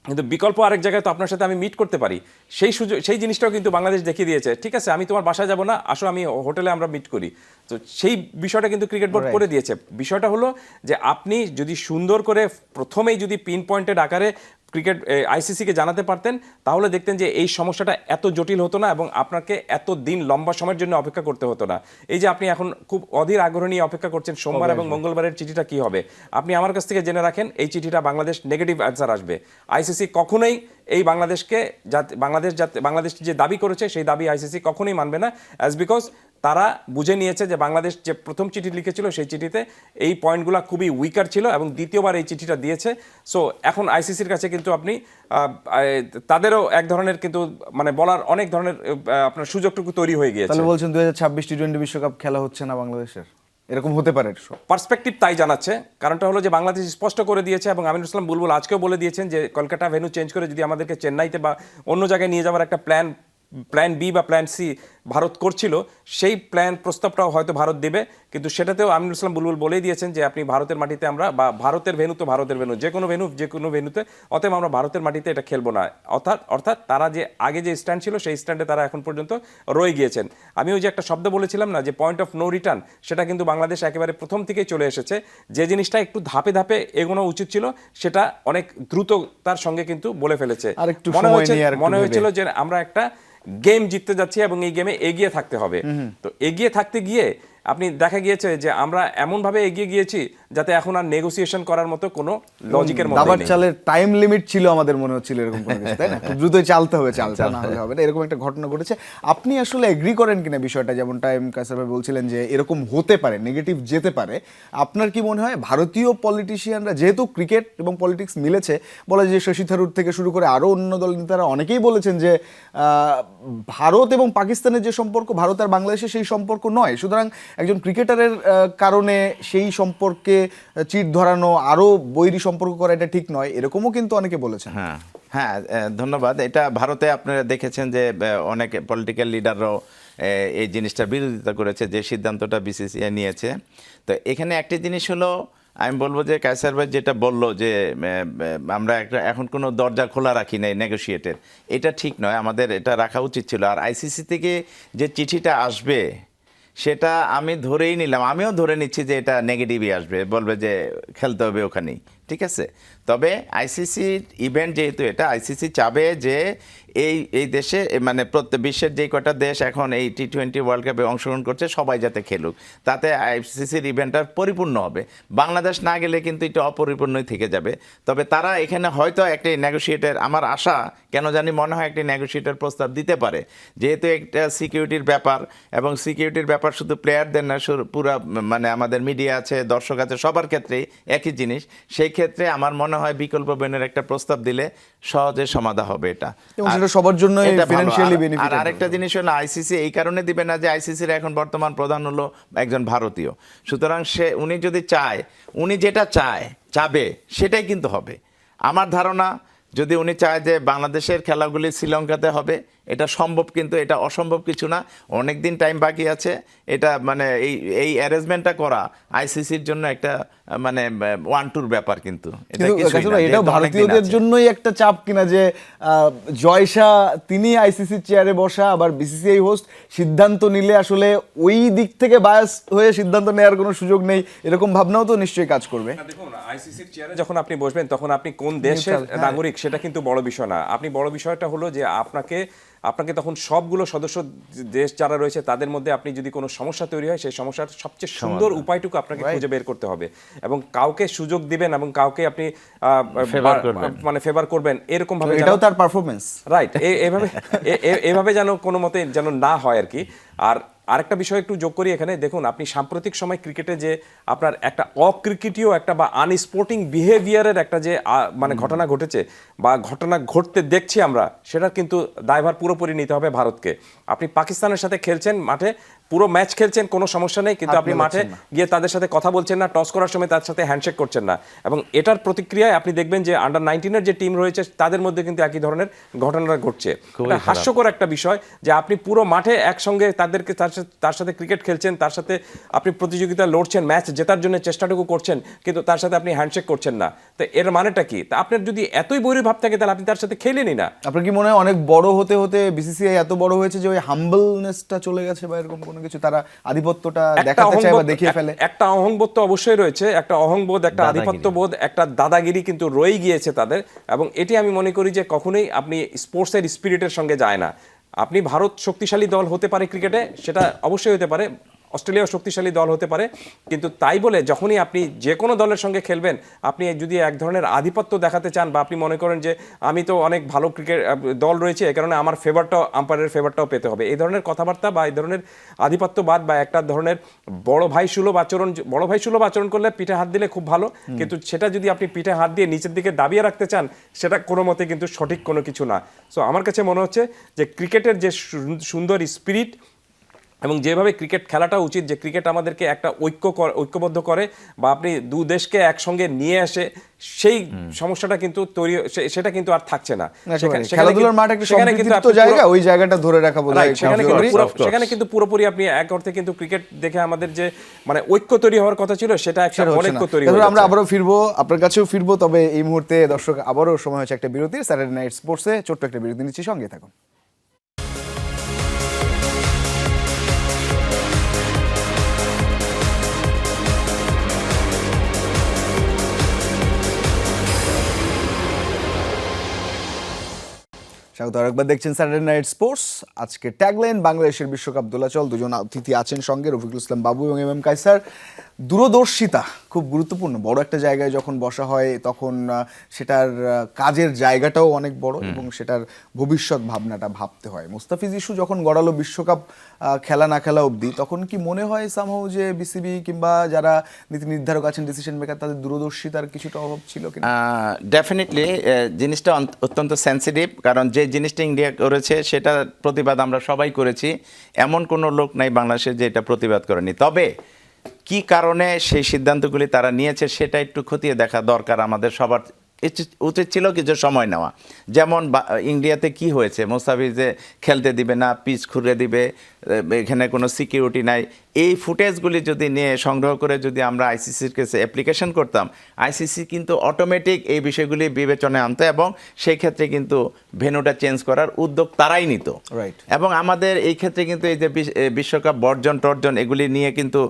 কিন্তু বিকল্প আরেক জায়গায় তো আপনার সাথে আমি মিট করতে পারি। সেই সুযোগ, সেই জিনিসটাও কিন্তু বাংলাদেশ দেখিয়ে দিয়েছে। ঠিক আছে, আমি তোমার বাসায় যাব না, আসো আমি হোটেলে আমরা মিট করি। তো সেই বিষয়টা কিন্তু ক্রিকেট বোর্ড করে দিয়েছে। বিষয়টা হলো যে আপনি যদি সুন্দর করে প্রথমেই যদি পিন পয়েন্টেড আকারে ক্রিকেট আইসিসিকে জানাতে পারতেন, তাহলে দেখতেন যে এই সমস্যাটা এত জটিল হতো না এবং আপনাকে এত দিন লম্বা সময়ের জন্য অপেক্ষা করতে হতো না। এই যে আপনি এখন খুব অধীর আগ্রহ নিয়ে অপেক্ষা করছেন সোমবার এবং মঙ্গলবারের চিঠিটা কি হবে, আপনি আমার কাছ থেকে জেনে রাখেন এই চিঠিটা বাংলাদেশ নেগেটিভ অ্যান্সার আসবে। আইসিসি কখনোই এই বাংলাদেশকে বাংলাদেশ যে দাবি করেছে সেই দাবি আইসিসি কখনোই মানবে না, অ্যাজ বিকজ তারা বুঝে নিয়েছে যে বাংলাদেশ যে প্রথম চিঠি লিখেছিল সেই চিঠিতে এই পয়েন্টগুলো খুবই উইকার ছিল এবং দ্বিতীয়বার এই চিঠিটা দিয়েছে। সো এখন আইসিসির কাছে কিন্তু আপনি তাদেরও এক ধরনের কিন্তু মানে বলার অনেক ধরনের আপনার সুযোগটুকু তৈরি হয়ে গিয়েছে। তাহলে বলছেন 2026 টি-20 বিশ্বকাপ খেলা হচ্ছে না বাংলাদেশের, এরকম হতে পারে? পার্সপেক্টিভ তাই জানাচ্ছে। কারণটা হলো যে বাংলাদেশ স্পষ্ট করে দিয়েছে এবং আমিনুল ইসলাম বুলবুল আজকেও বলে দিয়েছেন যে কলকাতা ভেন্যু চেঞ্জ করে যদি আমাদেরকে চেন্নাইতে বা অন্য জায়গায় নিয়ে যাওয়ার একটা প্ল্যান বি বা প্ল্যান সি ভারত করছিল, সেই প্রস্তাবটাও হয়তো ভারত দেবে। কিন্তু সেটাতেও আমিনুল ইসলাম বুলবুল বলেই দিয়েছেন যে আপনি ভারতের মাটিতে আমরা, বা ভারতের ভেন্যু তো ভারতের ভেন্যু, যে কোনো ভেন্যুতে, অতএব আমরা ভারতের মাটিতে এটা খেলবো না। অর্থাৎ তারা যে আগে যে স্ট্যান্ড ছিল সেই স্ট্যান্ডে তারা এখন পর্যন্ত রয়ে গিয়েছেন। আমি ওই যে একটা শব্দ বলেছিলাম না যে পয়েন্ট অফ নো রিটার্ন, সেটা কিন্তু বাংলাদেশ একেবারে প্রথম থেকেই চলে এসেছে। যে জিনিসটা একটু ধাপে ধাপে এগোনো উচিত ছিল, সেটা অনেক দ্রুততার সঙ্গে কিন্তু বলে ফেলেছে। মনে হয়েছিল যে আমরা একটা গেম জিততে যাচ্ছি এবং এই গেমে লাইনে এগিয়ে থাকতে হবে। তো এগিয়ে থাকতে গিয়ে আপনি দেখা গিয়েছে যে আমরা এমনভাবে এগিয়ে গিয়েছি যাতে এখন আর নেগোসিয়েশন করার মতো কোনো লজিকের মধ্যে দাবার নেই। চালের টাইম লিমিট ছিল আমাদের মনে হচ্ছিল এরকম কোনো কিছু, তাই না? খুব দ্রুতই চালতে হবে, চালটা না হলে হবে না, এরকম একটা ঘটনা ঘটেছে। আপনি আসলে এগ্রি করেন কিনা বিষয়টা, যেমন টাইম কাসার ভাই বলছিলেন যে এরকম হতে পারে, নেগেটিভ যেতে পারে। আপনার কি মনে হয় ভারতীয় পলিটিশিয়ানরা, যেহেতু ক্রিকেট এবং পলিটিক্স মিলেছে, বলে যে শশী থারুর থেকে শুরু করে আরও অন্য দল নেতারা অনেকেই বলেছেন যে ভারত এবং পাকিস্তানের যে সম্পর্ক, ভারত আর বাংলাদেশের সেই সম্পর্ক নয়, সুতরাং একজন ক্রিকেটারের কারণে সেই সম্পর্কে চিট ধরানো, আরও বৈরী সম্পর্ক করা এটা ঠিক নয়, এরকমও কিন্তু অনেকে বলেছেন। হ্যাঁ হ্যাঁ, ধন্যবাদ। এটা ভারতে আপনারা দেখেছেন যে অনেক পলিটিক্যাল লিডাররাও এই জিনিসটার বিরোধিতা করেছে, যে সিদ্ধান্তটা বিসিসিআই নিয়েছে। তো এখানে একটি জিনিস হলো, আমি বলবো যে কায়সার ভাই যেটা বললো যে আমরা এখন কোনো দরজা খোলা রাখি নাই নেগোশিয়েটের, এটা ঠিক নয়, আমাদের এটা রাখা উচিত ছিল। আর আইসিসি থেকে যে চিঠিটা আসবে সেটা আমি ধরেই নিলাম, আমিও ধরে নিচ্ছি যে এটা নেগেটিভই আসবে, বলবে যে খেলতে হবে ওখানেই, ঠিক আছে। তবে আইসিসি ইভেন্ট যেহেতু, এটা আইসিসি চাবে যে এই দেশে মানে বিশ্বের যে কটা দেশ এখন এই T20 ওয়ার্ল্ড কাপে অংশগ্রহণ করছে সবাই যাতে খেলুক, তাতে আইসিসির ইভেন্টটা পরিপূর্ণ হবে। বাংলাদেশ না গেলে কিন্তু এটা অপরিপূর্ণই থেকে যাবে। তবে তারা এখানে হয়তো একটি নেগোশিয়েটার, আমার আশা কেন জানি মনে হয় একটি নেগোশিয়েটার প্রস্তাব দিতে পারে, যেহেতু একটা সিকিউরিটির ব্যাপার, এবং সিকিউরিটির ব্যাপার শুধু প্লেয়ারদের না, পুরা মানে আমাদের মিডিয়া আছে, দর্শক আছে, সবার ক্ষেত্রেই একই জিনিস। সেই ক্ষেত্রে আমার মনে হয় বিকল্প বেনের একটা প্রস্তাব দিলে সহজে সমাধান হবে এটা, এবং সেটা সবার জন্য এটা ভালো। Financially benefit. আর আরেকটা জিনিস হলো, আইসিসি এই কারণে দিবে না যে আইসিসির এখন বর্তমান প্রধান হলো একজন ভারতীয়, সুতরাং উনি যদি চায়, উনি যেটা চাবে সেটাই কিন্তু হবে। আমার ধারণা যদি উনি চায় যে বাংলাদেশের খেলাগুলি শ্রীলঙ্কাতে হবে, এটা সম্ভব, কিন্তু এটা অসম্ভব কিছু না, অনেক দিন টাইম বাকি আছে। এটা মানে এই অ্যারেঞ্জমেন্টটা করা আইসিসির জন্য একটা মানে 1-2 ব্যাপার, কিন্তু এটাও ভারতীয়দের জন্যই একটা চাপ কিনা যে জয়শা তিনি আইসিসি চেয়ারে বসা, আবার বিসিসিআই হোস্ট, সিদ্ধান্ত নিলে আসলে ওই দিক থেকে বায়াস হয়ে সিদ্ধান্ত নেওয়ার কোনো সুযোগ নেই, এরকম ভাবনাও তো নিশ্চয়ই কাজ করবে। দেখুন, আইসিসির চেয়ারে যখন আপনি বসবেন তখন আপনি কোন দেশের নাগরিক সেটা কিন্তু বড় বিষয় না। আপনি বড় বিষয়টা হলো যে আপনাকে তখন সবগুলো সদস্য দেশ যারা রয়েছে তাদের মধ্যে আপনি যদি কোনো সমস্যা তৈরি হয়, সেই সমস্যার সবচেয়ে সুন্দর উপায়টুকু আপনাকে খুঁজে বের করতে হবে, এবং কাউকে সুযোগ দিবেন এবং কাউকে আপনি মানে ফেভার করবেন এরকম ভাবে, এটাও তার পারফরমেন্স, রাইট, এভাবে যেন কোনো মতে যেন না হয় আর কি। আর আরেকটা বিষয় একটু যোগ করি এখানে, দেখুন আপনি সাম্প্রতিক সময় ক্রিকেটে যে আপনার একটা অক্রিকেটীয় একটা বা আনস্পোর্টিং বিহেভিয়ারের একটা যে মানে ঘটনা ঘটেছে বা ঘটনা ঘটতে দেখছি আমরা, সেটার কিন্তু দায়ভার পুরোপুরি নিতে হবে ভারতকে। আপনি পাকিস্তানের সাথে খেলছেন, মাঠে পুরো ম্যাচ খেলছেন, কোনো সমস্যা নেই, কিন্তু আপনি মাঠে গিয়ে তাদের সাথে কথা বলছেন না, টস করার সময় তার সাথে হ্যান্ডশেক করছেন না, এবং এটার প্রতিক্রিয়ায় আপনি দেখবেন যে আন্ডার-19 যে টিম রয়েছে তাদের মধ্যে কিন্তু একই ধরনের ঘটনা ঘটছে। হাস্যকর একটা বিষয় যে আপনি পুরো মাঠে একসঙ্গে তার সাথে ক্রিকেট খেলছেন, তার সাথে আপনি প্রতিযোগিতা লড়ছেন, ম্যাচ জেতার জন্য চেষ্টাটুকু করছেন, কিন্তু তার সাথে আপনি হ্যান্ডশেক করছেন না। তো এর মানেটা কি? তা আপনার যদি এতই বৈরী ভাব থাকে তাহলে আপনি তার সাথে খেলেনই না। আপনার কি মনে হয় অনেক বড় হতে হতে বিসিসিআই এত বড় হয়েছে যে ওই হাম্বলনেসটা চলে গেছে, বা এরকম কোনো কিছু, তারা আধিপত্যটা দেখাতে চায় বা দেখিয়ে ফেলে? একটা অহংবোধ তো অবশ্যই রয়েছে, একটা অহংবোধ, একটা আধিপত্যবোধ, একটা দাদাগিরি কিন্তু রয়ে গিয়েছে তাদের, এবং এটি আমি মনে করি যে কখনোই আপনি স্পোর্টসের স্পিরিটের সঙ্গে যায় না। আপনি ভারত শক্তিশালী দল হতে পারে ক্রিকেটে, সেটা অবশ্যই হতে পারে, অস্ট্রেলিয়াও শক্তিশালী দল হতে পারে, কিন্তু তাই বলে যখনই আপনি যে কোনো দলের সঙ্গে খেলবেন, আপনি যদি এক ধরনের আধিপত্য দেখাতে চান বা আপনি মনে করেন যে আমি তো অনেক ভালো ক্রিকেট দল রয়েছে, এই কারণে আমার ফেভারটাও, আম্পায়ারের ফেভারটাও পেতে হবে, এই ধরনের কথাবার্তা বা এই ধরনের আধিপত্যবাদ বা একটা ধরনের বড় ভাই সুলভ আচরণ করলে পিঠে হাত দিলে খুব ভালো, কিন্তু সেটা যদি আপনি পিঠে হাত দিয়ে নিচের দিকে দাবিয়ে রাখতে চান, সেটা কোনো মতে কিন্তু সঠিক কোনো কিছু না। সো আমার কাছে মনে হচ্ছে যে ক্রিকেটের যে সুন্দর স্পিরিট এবং যেভাবে ক্রিকেট খেলাটা উচিত, যে ক্রিকেট আমাদেরকে একটা ঐক্যবদ্ধ করে বা আপনি দু দেশকে একসঙ্গে নিয়ে আসে, সেই সমস্যাটা কিন্তু তৈরি, সেটা কিন্তু আর থাকছে না। খেলাধুলার মাঠ একটা সম্পৃক্ত জায়গা, ওই জায়গাটা ধরে রাখা বোধহয় সেখানে কিন্তু পুরোপুরি আপনি এক অর্থে কিন্তু ক্রিকেট দেখে আমাদের যে মানে ঐক্য তৈরি হওয়ার কথা ছিল, সেটা একটা অনৈক্য তৈরি হয়েছে। আমরা আবারও ফিরবো, আপনার কাছেও ফিরবো, তবে এই মুহূর্তে দর্শক আবারও সময় হচ্ছে একটা বিরতির। স্যাটারডে নাইট স্পোর্টসে ছোট্ট একটা বিরতি নিচ্ছি, সঙ্গে থাকুন। স্বাগত আরেকবার, দেখছেন স্যাটারডে নাইট স্পোর্টস। আজকে ট্যাগলাইন বাংলাদেশের বিশ্বকাপ দোলাচল। দুজন অতিথি আছেন সঙ্গে, রফিকুল ইসলাম বাবু এবং এম এম কায়সার। দূরদর্শিতা খুব গুরুত্বপূর্ণ। বড় একটা জায়গায় যখন বসা হয় তখন সেটার কাজের জায়গাটাও অনেক বড় এবং সেটার ভবিষ্যৎ ভাবনাটা ভাবতে হয়। মুস্তাফিজ ইস্যু যখন গড়ালো বিশ্বকাপ খেলা না খেলা অবধি, তখন কি মনে হয় সামহাও যে বিসিবি কিংবা যারা নীতি নির্ধারক আছেন, ডিসিশন মেকার, তাদের দূরদর্শিতার কিছুটা অভাব ছিল কিনা? ডেফিনেটলি জিনিসটা অত্যন্ত সেন্সিটিভ, কারণ যে জিনিসটা ইন্ডিয়া করেছে সেটা প্রতিবাদ আমরা সবাই করেছি। এমন কোনো লোক নাই বাংলাদেশে যে এটা প্রতিবাদ করেনি। তবে কি কারণে সেই সিদ্ধান্তগুলি তারা নিয়েছে সেটা একটু খতিয়ে দেখা দরকার। আমাদের সবার উচিত ছিল কিছু সময় নেওয়া। যেমন ইন্ডিয়াতে কি হয়েছে, মুস্তাফিজে খেলতে দিবে না, পিচ খুঁড়ে দিবে, এখানে কোনো সিকিউরিটি নাই। এই ফুটেজগুলি যদি নিয়ে সংগ্রহ করে যদি আমরা আইসিসির কাছে অ্যাপ্লিকেশন করতাম, আইসিসি কিন্তু অটোমেটিক এই বিষয়গুলি বিবেচনায় আনতো এবং সেই ক্ষেত্রে কিন্তু ভেন্যুটা চেঞ্জ করার উদ্যোগ তারাই নিত। রাইট। এবং আমাদের এই ক্ষেত্রে কিন্তু এই যে বিশ্বকাপ বর্জন টর্জন এগুলি নিয়ে কিন্তু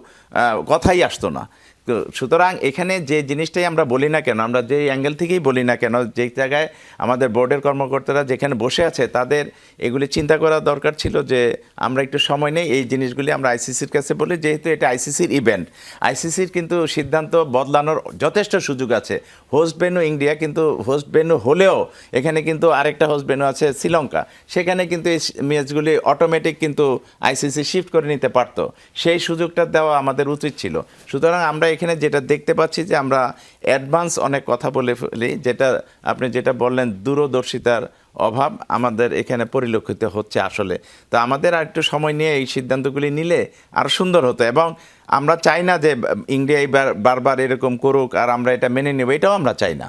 কথাই আসতো না। তো সুতরাং এখানে যে জিনিসটাই আমরা বলি না কেন, আমরা যে অ্যাঙ্গেল থেকেই বলি না কেন, যে জায়গায় আমাদের বোর্ডের কর্মকর্তারা যেখানে বসে আছে তাদের এগুলি চিন্তা করা দরকার ছিল যে আমরা একটু সময় নেই, এই জিনিসগুলি আমরা আইসিসির কাছে বলি। যেহেতু এটা আইসিসির ইভেন্ট, আইসিসির কিন্তু সিদ্ধান্ত বদলানোর যথেষ্ট সুযোগ আছে। হোস্ট ভেন্যু ইন্ডিয়া, কিন্তু হোস্ট ভেন্যু হলেও এখানে কিন্তু আরেকটা হোস্ট ভেন্যু আছে শ্রীলঙ্কা, সেখানে কিন্তু এই ম্যাচগুলি অটোমেটিক কিন্তু আইসিসি শিফট করে নিতে পারতো। সেই সুযোগটা দেওয়া আমাদের উচিত ছিল। সুতরাং আমরা এখানে যেটা দেখতে পাচ্ছি যে আমরা অ্যাডভান্স অনেক কথা বলে ফেলি, যেটা আপনি যেটা বললেন দূরদর্শিতার অভাব আমাদের এখানে পরিলক্ষিত হচ্ছে আসলে। তো আমাদের আর একটু সময় নিয়ে এই সিদ্ধান্তগুলি নিলে আরও সুন্দর হতো। এবং আমরা চাই না যে ইন্ডিয়া বারবার এরকম করুক আর আমরা এটা মেনে নেব, এটাও আমরা চাই না।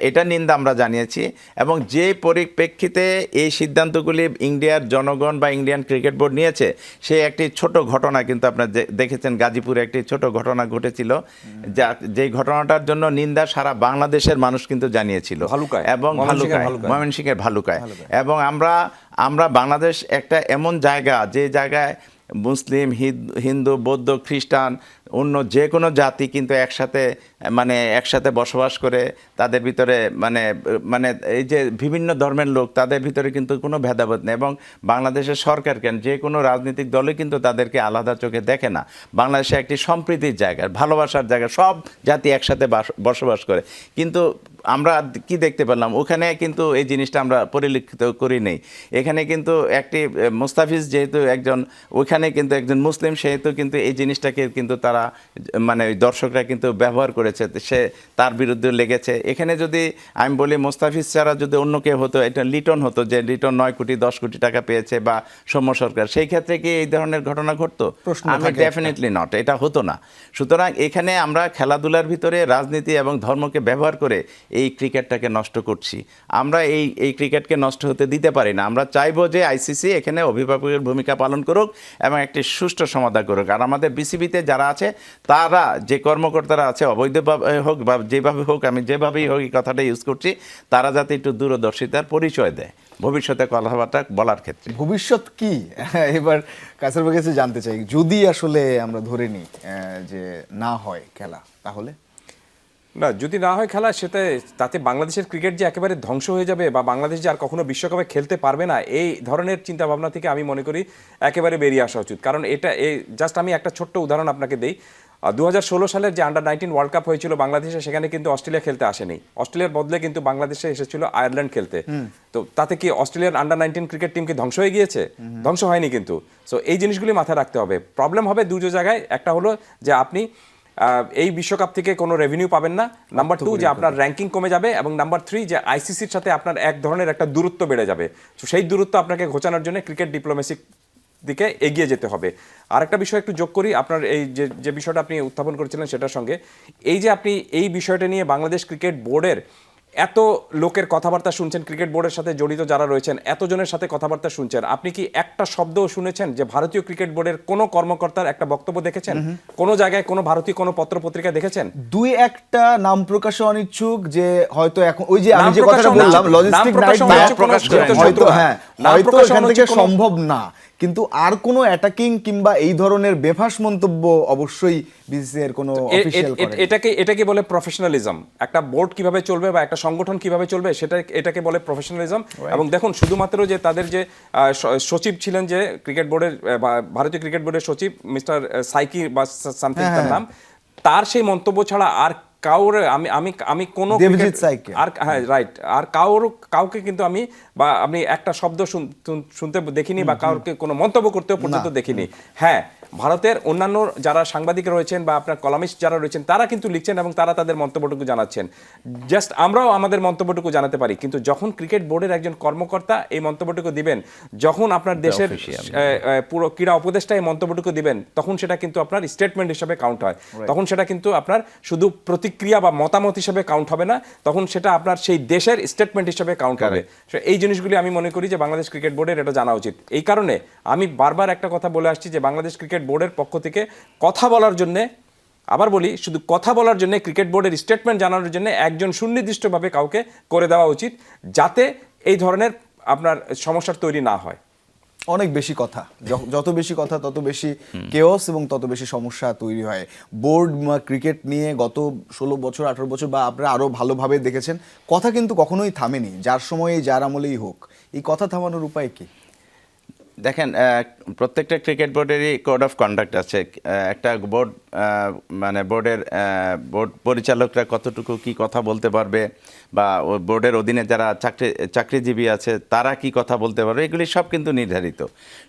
এটা নিন্দা আমরা জানিয়েছি। এবং যে পরিপ্রেক্ষিতে এই সিদ্ধান্তগুলি ইন্ডিয়ার জনগণ বা ইন্ডিয়ান ক্রিকেট বোর্ড নিয়েছে, সেই একটি ছোট ঘটনা কিন্তু আপনারা দেখেছেন, গাজীপুরে একটি ছোট ঘটনা ঘটেছিল, যেই ঘটনাটার জন্য নিন্দা সারা বাংলাদেশের মানুষ কিন্তু জানিয়েছিল। এবং ময়মনসিংহের ভালুকায়। এবং আমরা বাংলাদেশ একটা এমন জায়গা, যে জায়গায় মুসলিম, হিন্দু, বৌদ্ধ, খ্রিস্টান, অন্য যে কোনো জাতি কিন্তু একসাথে বসবাস করে। তাদের ভিতরে মানে এই যে বিভিন্ন ধর্মের লোক, তাদের ভিতরে কিন্তু কোনো ভেদাভেদ নেই। এবং বাংলাদেশের সরকার কেন, যে কোনো রাজনৈতিক দলে কিন্তু তাদেরকে আলাদা চোখে দেখে না। বাংলাদেশে একটি সম্প্রীতির জায়গা, ভালোবাসার জায়গা, সব জাতি একসাথে বসবাস করে। কিন্তু আমরা কি দেখতে পেলাম, ওখানে কিন্তু এই জিনিসটা আমরা পরিলক্ষিত করি নেই। এখানে কিন্তু একটি মুস্তাফিজ যেহেতু ওইখানে কিন্তু একজন মুসলিম, সেহেতু কিন্তু এই জিনিসটাকে কিন্তু তারা ওই দর্শকরা কিন্তু ব্যবহার করেছে, সে তার বিরুদ্ধে লেগেছে। এখানে যদি আমি বলি মুস্তাফিজ ছাড়া যদি অন্য কেউ হতো, এটা লিটন হতো, যে লিটন 9 কোটি 10 কোটি টাকা পেয়েছে, বা সৌম্য সরকার, সেই ক্ষেত্রে কি এই ধরনের ঘটনা ঘটতো? আমি ডেফিনেটলি নট, এটা হতো না। সুতরাং এখানে আমরা খেলাধুলার ভিতরে রাজনীতি এবং ধর্মকে ব্যবহার করে এই ক্রিকেটটাকে নষ্ট করছি। আমরা এই ক্রিকেটকে নষ্ট হতে দিতে পারি না। আমরা চাইবো যে আইসিসি এখানে অভিভাবকের ভূমিকা পালন করুক এবং একটি সুষ্ঠু সমাধান করুক। আর আমাদের বিসিবিতে যারা আছে, তারা যে কর্মকর্তারা আছে, অবৈধভাবে হোক বা যেভাবে হোক, আমি যেভাবেই হোক এই কথাটা ইউজ করছি, তারা যাতে একটু দূরদর্শিতার পরিচয় দেয় ভবিষ্যতে কথাবার্তা বলার ক্ষেত্রে। ভবিষ্যৎ কি এবার কায়সার ভাইয়ের কাছে জানতে চাই, যদি আসলে আমরা ধরে নিই যে না হয় খেলা, তাহলে না, যদি না হয় খেলা, তাতে বাংলাদেশের ক্রিকেট যে একেবারে ধ্বংস হয়ে যাবে বা বাংলাদেশ যে আর কখনো বিশ্বকাপে খেলতে পারবে না, এই ধরনের চিন্তা ভাবনা থেকে আমি মনে করি একেবারে বেরিয়ে আসা উচিত। কারণ জাস্ট আমি একটা ছোট্ট উদাহরণ আপনাকে দিই। 2016 সালের যে আন্ডার-19 ওয়ার্ল্ড কাপ হয়েছিল বাংলাদেশে, সেখানে কিন্তু অস্ট্রেলিয়া খেলতে আসেনি। অস্ট্রেলিয়ার বদলে কিন্তু বাংলাদেশে এসেছিল আয়ারল্যান্ড খেলতে। তো তাতে কি অস্ট্রেলিয়ার আন্ডার-19 ক্রিকেট টিম কি ধ্বংস হয়ে গিয়েছে? ধ্বংস হয়নি কিন্তু। সো এই জিনিসগুলি মাথায় রাখতে হবে। প্রবলেম হবে দুটো জায়গায়। একটা হলো যে আপনি এই বিশ্বকাপ থেকে কোনো রেভিনিউ পাবেন না, নাম্বার 2 যে আপনার র্যাঙ্কিং কমে যাবে, এবং নাম্বার 3 যে আইসিসির সাথে আপনার এক ধরনের একটা দূরত্ব বেড়ে যাবে। তো সেই দূরত্ব আপনাকে ঘোচানোর জন্য ক্রিকেট ডিপ্লোমেসি দিকে এগিয়ে যেতে হবে। আরেকটা বিষয় একটু যোগ করি, আপনার এই যে বিষয়টা আপনি উত্থাপন করেছিলেন সেটার সঙ্গে, এই যে আপনি এই বিষয়টা নিয়ে বাংলাদেশ ক্রিকেট বোর্ডের এত লোকের কথাবার্তা শুনছেন, ক্রিকেট বোর্ডের সাথে জড়িত যারা রয়েছেন এতজনের সাথে কথাবার্তা শুনছেন, আপনি কি একটা শব্দও শুনেছেন যে ভারতীয় ক্রিকেট বোর্ডের কোনো কর্মকর্তার একটা বক্তব্য দেখেছেন? কোনো জায়গায় কোনো ভারতীয় কোনো পত্র পত্রিকা দেখেছেন? দুই একটা নাম প্রকাশে অনিচ্ছুক, যে হয়তো এখন ওই যে আমি যে কথাটা বললাম লজিস্টিক হয়তো এখান থেকে সম্ভব না, কিন্তু আর কোনো অ্যাটাকিং কিংবা এই ধরনের বেফাস মন্তব্য অবশ্যই বিসিসিআই এর কোনো অফিশিয়াল করে। এটাকে বলে প্রফেশনালিজম। একটা বোর্ড কিভাবে চলবে বা একটা সংগঠন কিভাবে চলবে এটাকে বলে প্রফেশনালিজম। এবং দেখুন শুধুমাত্র যে তাদের যে সচিব ছিলেন, যে ক্রিকেট বোর্ডের ভারতীয় ক্রিকেট বোর্ডের সচিব মিস্টার সাইকি বা সামথিং তার নাম, তার সেই মন্তব্য ছাড়া আর কাউর আমি কোনো দেবজিৎ সাইকে আর হ্যাঁ রাইট, আর কাউকে কিন্তু আমি বা আমি একটা শব্দ শুনতে দেখিনি বা কাউকে কোনো মন্তব্য করতেও পর্যন্ত দেখিনি। হ্যাঁ, ভারতের অন্যান্য যারা সাংবাদিক রয়েছেন বা আপনার কলামিস্ট যারা রয়েছেন তারা কিন্তু লিখছেন এবং তারা তাদের মন্তব্যটুকু জানাচ্ছেন। জাস্ট আমরাও আমাদের মন্তব্যটুকু জানাতে পারি, কিন্তু যখন ক্রিকেট বোর্ডের একজন কর্মকর্তা এই মন্তব্যটুকু দিবেন, যখন আপনার দেশের পুরো ক্রীড়া উপদেষ্টা এই মন্তব্যটুকু দিবেন, তখন সেটা কিন্তু আপনার স্টেটমেন্ট হিসেবে কাউন্ট হয়। তখন সেটা কিন্তু আপনার শুধু প্রতিক্রিয়া বা মতামত হিসেবে কাউন্ট হবে না, তখন সেটা আপনার সেই দেশের স্টেটমেন্ট হিসেবে কাউন্ট হবে। এই জিনিসগুলি আমি মনে করি যে বাংলাদেশ ক্রিকেট বোর্ডের এটা জানা উচিত। এই কারণে আমি বারবার একটা কথা বলে আসছি যে বাংলাদেশ ক্রিকেট বোর্ডের পক্ষ থেকে কথা বলার জন্য, আবার বলি, শুধু কথা বলার জন্য, ক্রিকেট বোর্ডের স্টেটমেন্ট জানানোর জন্য একজন সুনির্দিষ্টভাবে কাউকে করে দেওয়া উচিত, যাতে এই ধরনের আপনার সমস্যার তৈরি না হয়। অনেক বেশি কথা, যত বেশি কথা তত বেশি কেওস এবং তত বেশি সমস্যা তৈরি হয়। বোর্ড ক্রিকেট নিয়ে গত 16 বছর 18 বছর বা আপনারা আরো ভালোভাবে দেখেছেন, কথা কিন্তু কখনোই থামেনি, যার সময় যার আমলেই হোক। এই কথা থামানোর উপায় কি? দেখেন, প্রত্যেকটা ক্রিকেট বোর্ডেরই কোড অফ কন্ডাক্ট আছে। একটা বোর্ড মানে বোর্ড পরিচালকরা কতটুকু কি কথা বলতে পারবে, বা বোর্ডের অধীনে যারা চাকরিজীবী আছে তারা কি কথা বলতে পারবে, এগুলি সব কিন্তু নির্ধারিত।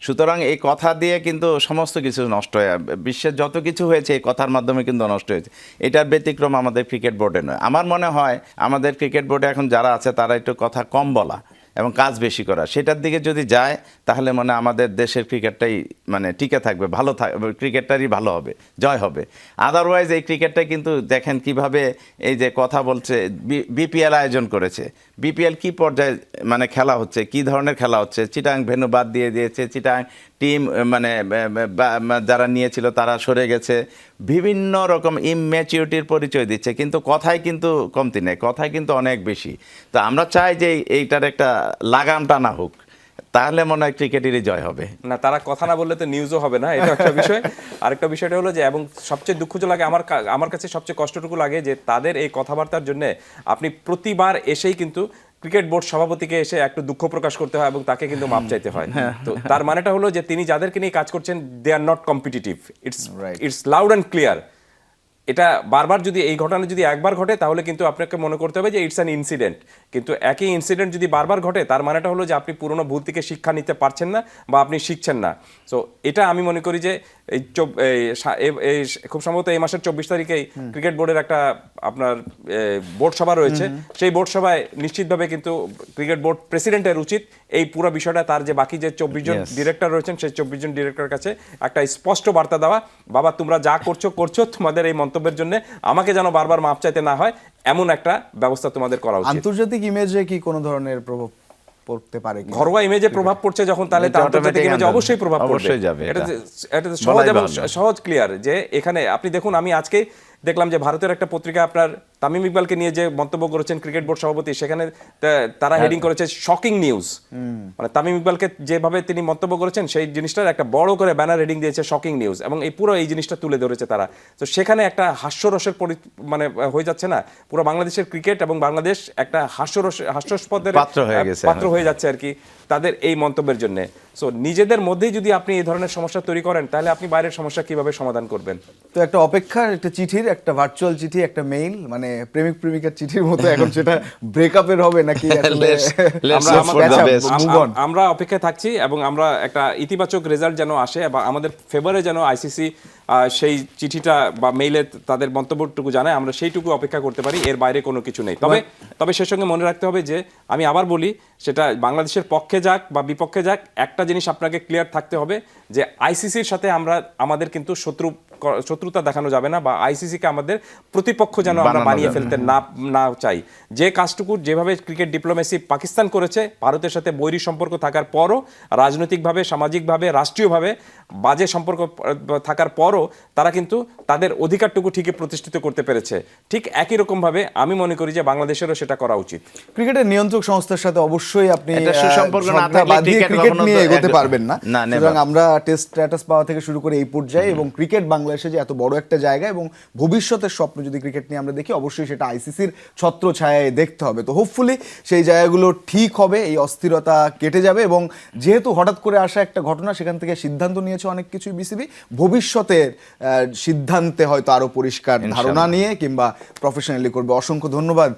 সুতরাং এই কথা দিয়ে কিন্তু সমস্ত কিছু নষ্ট হয়। বিশ্বের যত কিছু হয়েছে এই কথার মাধ্যমে কিন্তু নষ্ট হয়েছে। এটার ব্যতিক্রম আমাদের ক্রিকেট বোর্ডে নয়। আমার মনে হয় আমাদের ক্রিকেট বোর্ডে এখন যারা আছে তারা একটু কথা কম বলা এবং কাজ বেশি করা, সেটার দিকে যদি যায় তাহলে মানে আমাদের দেশের ক্রিকেটটাই মানে টিকে থাকবে, ভালো থাকবে, ক্রিকেটটারই ভালো হবে, জয় হবে। আদারওয়াইজ এই ক্রিকেটটা কিন্তু দেখেন কিভাবে এই যে কথা বলছে, বিপিএল আয়োজন করেছে, বিপিএল কি পর্যায়ে মানে খেলা হচ্ছে, কি ধরনের খেলা হচ্ছে, চিটাং ভেন্যু বাদ দিয়ে দিয়েছে, চিটাং টিম মানে যারা নিয়েছিল তারা সরে গেছে, বিভিন্ন রকম ইমম্যাচিউরিটির পরিচয় দিচ্ছে, কিন্তু কথায় কিন্তু কমতি নেই, কথায় কিন্তু অনেক বেশি। তো আমরা চাই যে এইটার একটা লাগাম টানা হোক, তাহলে মনে হয় ক্রিকেটেরই জয় হবে। না, তারা কথা না বললে তো নিউজও হবে না, এটা একটা বিষয়। আরেকটা বিষয়টা হলো যে, এবং সবচেয়ে দুঃখজনক লাগে আমার কাছে সবচেয়ে কষ্টটুকু লাগে যে তাদের এই কথাবার্তার জন্য আপনি প্রতিবার এসেই কিন্তু ক্রিকেট বোর্ড সভাপতিকে এসে একটু দুঃখ প্রকাশ করতে হয় এবং তাকে কিন্তু মাপ চাইতে হয়। তো তার মানেটা হলো যে তিনি যাদেরকে নিয়ে কাজ করছেন, they are not competitive. It's loud and clear. এটা বারবার যদি এই ঘটনা যদি একবার ঘটে তাহলে কিন্তু আপনাকে মনে করতে হবে যে ইটস অ্যান ইনসিডেন্ট, কিন্তু একই ইনসিডেন্ট যদি বারবার ঘটে তার মানেটা হলো যে আপনি পুরনো ভুল থেকে শিক্ষা নিতে পারছেন না বা আপনি শিখছেন না। সো এটা আমি মনে করি যে এই খুব সম্ভবত এই মাসের 24 তারিখেই ক্রিকেট বোর্ডের একটা আপনার বোর্ড সভা রয়েছে। সেই বোর্ড সভায় নিশ্চিতভাবে কিন্তু ক্রিকেট বোর্ড প্রেসিডেন্টের উচিত এই পুরো বিষয়টা তার যে বাকি যে 24 জন ডিরেক্টর রয়েছেন সেই 24 জন ডিরেক্টরের কাছে একটা স্পষ্ট বার্তা দেওয়া, বাবা তোমরা যা করছো তোমাদের এই মন্তব্যের জন্য আমাকে যেন বারবার মাপ চাইতে না হয়, এমন একটা ব্যবস্থা তোমাদের করা উচিত। আন্তর্জাতিক ইমেজে কি কোনো ধরনের প্রভাব পড়তে পারে? ঘরোয়া ইমেজে প্রভাব পড়ছে যখন, তাহলে আন্তর্জাতিক ইমেজে অবশ্যই প্রভাব পড়বে। এটা সহজ এবং সহজ ক্লিয়ার যে এখানে আপনি দেখুন, আমি আজকে দেখলাম যে ভারতের একটা পত্রিকা আপনার তামিম ইকবালকে নিয়ে যে মন্তব্য করেছেন ক্রিকেট বোর্ড সভাপতি, সেখানে তারা হেডিং করেছে শকিং নিউজ। মানে তামিম ইকবালকে যেভাবে তিনি মন্তব্য করেছেন সেই জিনিসটার একটা বড় করে ব্যানার হেডিং দিয়েছে শকিং নিউজ, এবং এই পুরো এই জিনিসটা তুলে ধরেছে তারা। তো সেখানে একটা হাস্যরসের মানে হয়ে যাচ্ছে না পুরো বাংলাদেশের ক্রিকেট, এবং বাংলাদেশ একটা হাস্যাস্পদের পাত্র হয়ে যাচ্ছে আর কি তাদের এই মন্তব্যের জন্য। সো নিজেদের মধ্যেই যদি আপনি এই ধরনের সমস্যা তৈরি করেন তাহলে আপনি বাইরের সমস্যা কিভাবে সমাধান করবেন? তো একটা অপেক্ষার, একটা চিঠির, একটা ভার্চুয়াল চিঠি, একটা মেইল, মানে প্রেমিক প্রেমিকার চিঠির মতো এখন সেটা ব্রেকআপের হবে নাকি আসলে আমরা অপেক্ষায় থাকছি, এবং আমরা একটা ইতিবাচক রেজাল্ট যেন আসে এবং আমাদের ফেভারে যেন আইসিসি সেই চিঠিটা বা মেইলে তাদের মন্তব্যটুকু জানায়, আমরা সেইটুকু অপেক্ষা করতে পারি, এর বাইরে কোনো কিছু নেই। তবে সে সঙ্গে মনে রাখতে হবে যে আমি আবার বলি, সেটা বাংলাদেশের পক্ষে যাক বা বিপক্ষে যাক, একটা জিনিস আপনাকে ক্লিয়ার থাকতে হবে যে আইসিসির সাথে আমাদের কিন্তু শত্রুতা দেখানো যাবে না, বা আইসিসিকে আমাদের প্রতিপক্ষ যেন আমরা বানিয়ে ফেলতে না চাই। যে কাজটুকু যেভাবে ক্রিকেট ডিপ্লোমেসি পাকিস্তান করেছে, ভারতের সাথে বৈরী সম্পর্ক থাকার পরও, রাজনৈতিকভাবে, সামাজিকভাবে, রাষ্ট্রীয়ভাবে বাজে সম্পর্ক থাকার পরও তারা কিন্তু তাদের অধিকারটুকু ঠিকই প্রতিষ্ঠিত করতে পেরেছে। ঠিক একই রকমভাবে আমি মনে করি যে বাংলাদেশেরও সেটা করা উচিত। ক্রিকেটের নিয়ন্ত্রক সংস্থার সাথে অবশ্যই আপনি সুসম্পর্ক না থাকলে ক্রিকেট নিয়ে এগোতে পারবেন না। সুতরাং আমরা টেস্ট স্ট্যাটাস পাওয়া থেকে শুরু করে এই পর্যায়ে এবং ক্রিকেট বাংলাদেশে যে এত বড় একটা জায়গা এবং ভবিষ্যতের স্বপ্ন যদি ক্রিকেট নিয়ে আমরা দেখি, অবশ্যই সেটা আইসিসির ছত্র ছায়ায় দেখতে হবে। তো হোপফুলি সেই জায়গাগুলো ঠিক হবে, এই অস্থিরতা কেটে যাবে এবং যেহেতু হঠাৎ করে আসা একটা ঘটনা, সেখান থেকে সিদ্ধান্ত নিয়েছে অনেক কিছুই বিসিবি, ভবিষ্যতের সিদ্ধান্তে হয়তো আরো পরিষ্কার ধারণা নিয়ে কিংবা প্রফেশনালি করবে। অসংখ্য ধন্যবাদ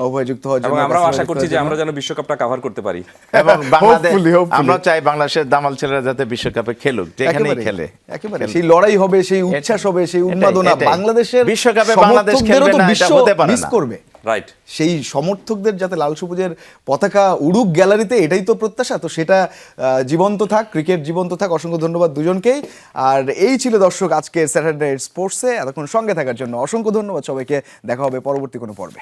উভয় যুক্ত হওয়ার এবং জন্য। আমরাও আশা করছি যে আমরা যেন বিশ্বকাপটা কভার করতে পারি। এবং বাংলাদেশ, Hopefully, hopefully. আমরা চাই বাংলাদেশের দামাল ছেলেরা যাতে বিশ্বকাপে খেলুক, যেখানেই একেবারে, খেলে একেবারে সেই লড়াই হবে, সেই উচ্ছ্বাস হবে, সেই উন্মাদনা এটাই। বাংলাদেশের বিশ্বকাপে বাংলাদেশ সমর্থকদেরও খেলবে তো না, এটা বিশ্ব হতে পারে মিস না। করবে। রাইট। সেই সমর্থকদের যাতে লাল সবুজের পতাকা উড়ুক গ্যালারিতে, এটাই তো প্রত্যাশা। তো সেটা জীবন্ত থাক, ক্রিকেট জীবন্ত থাক। অসংখ্য ধন্যবাদ দুজনকেই। আর এই ছিল দর্শক আজকে স্যাটারডে স্পোর্টসে এতক্ষণ সঙ্গে থাকার জন্য অসংখ্য ধন্যবাদ সবাইকে। দেখা হবে পরবর্তী কোনো পর্বে।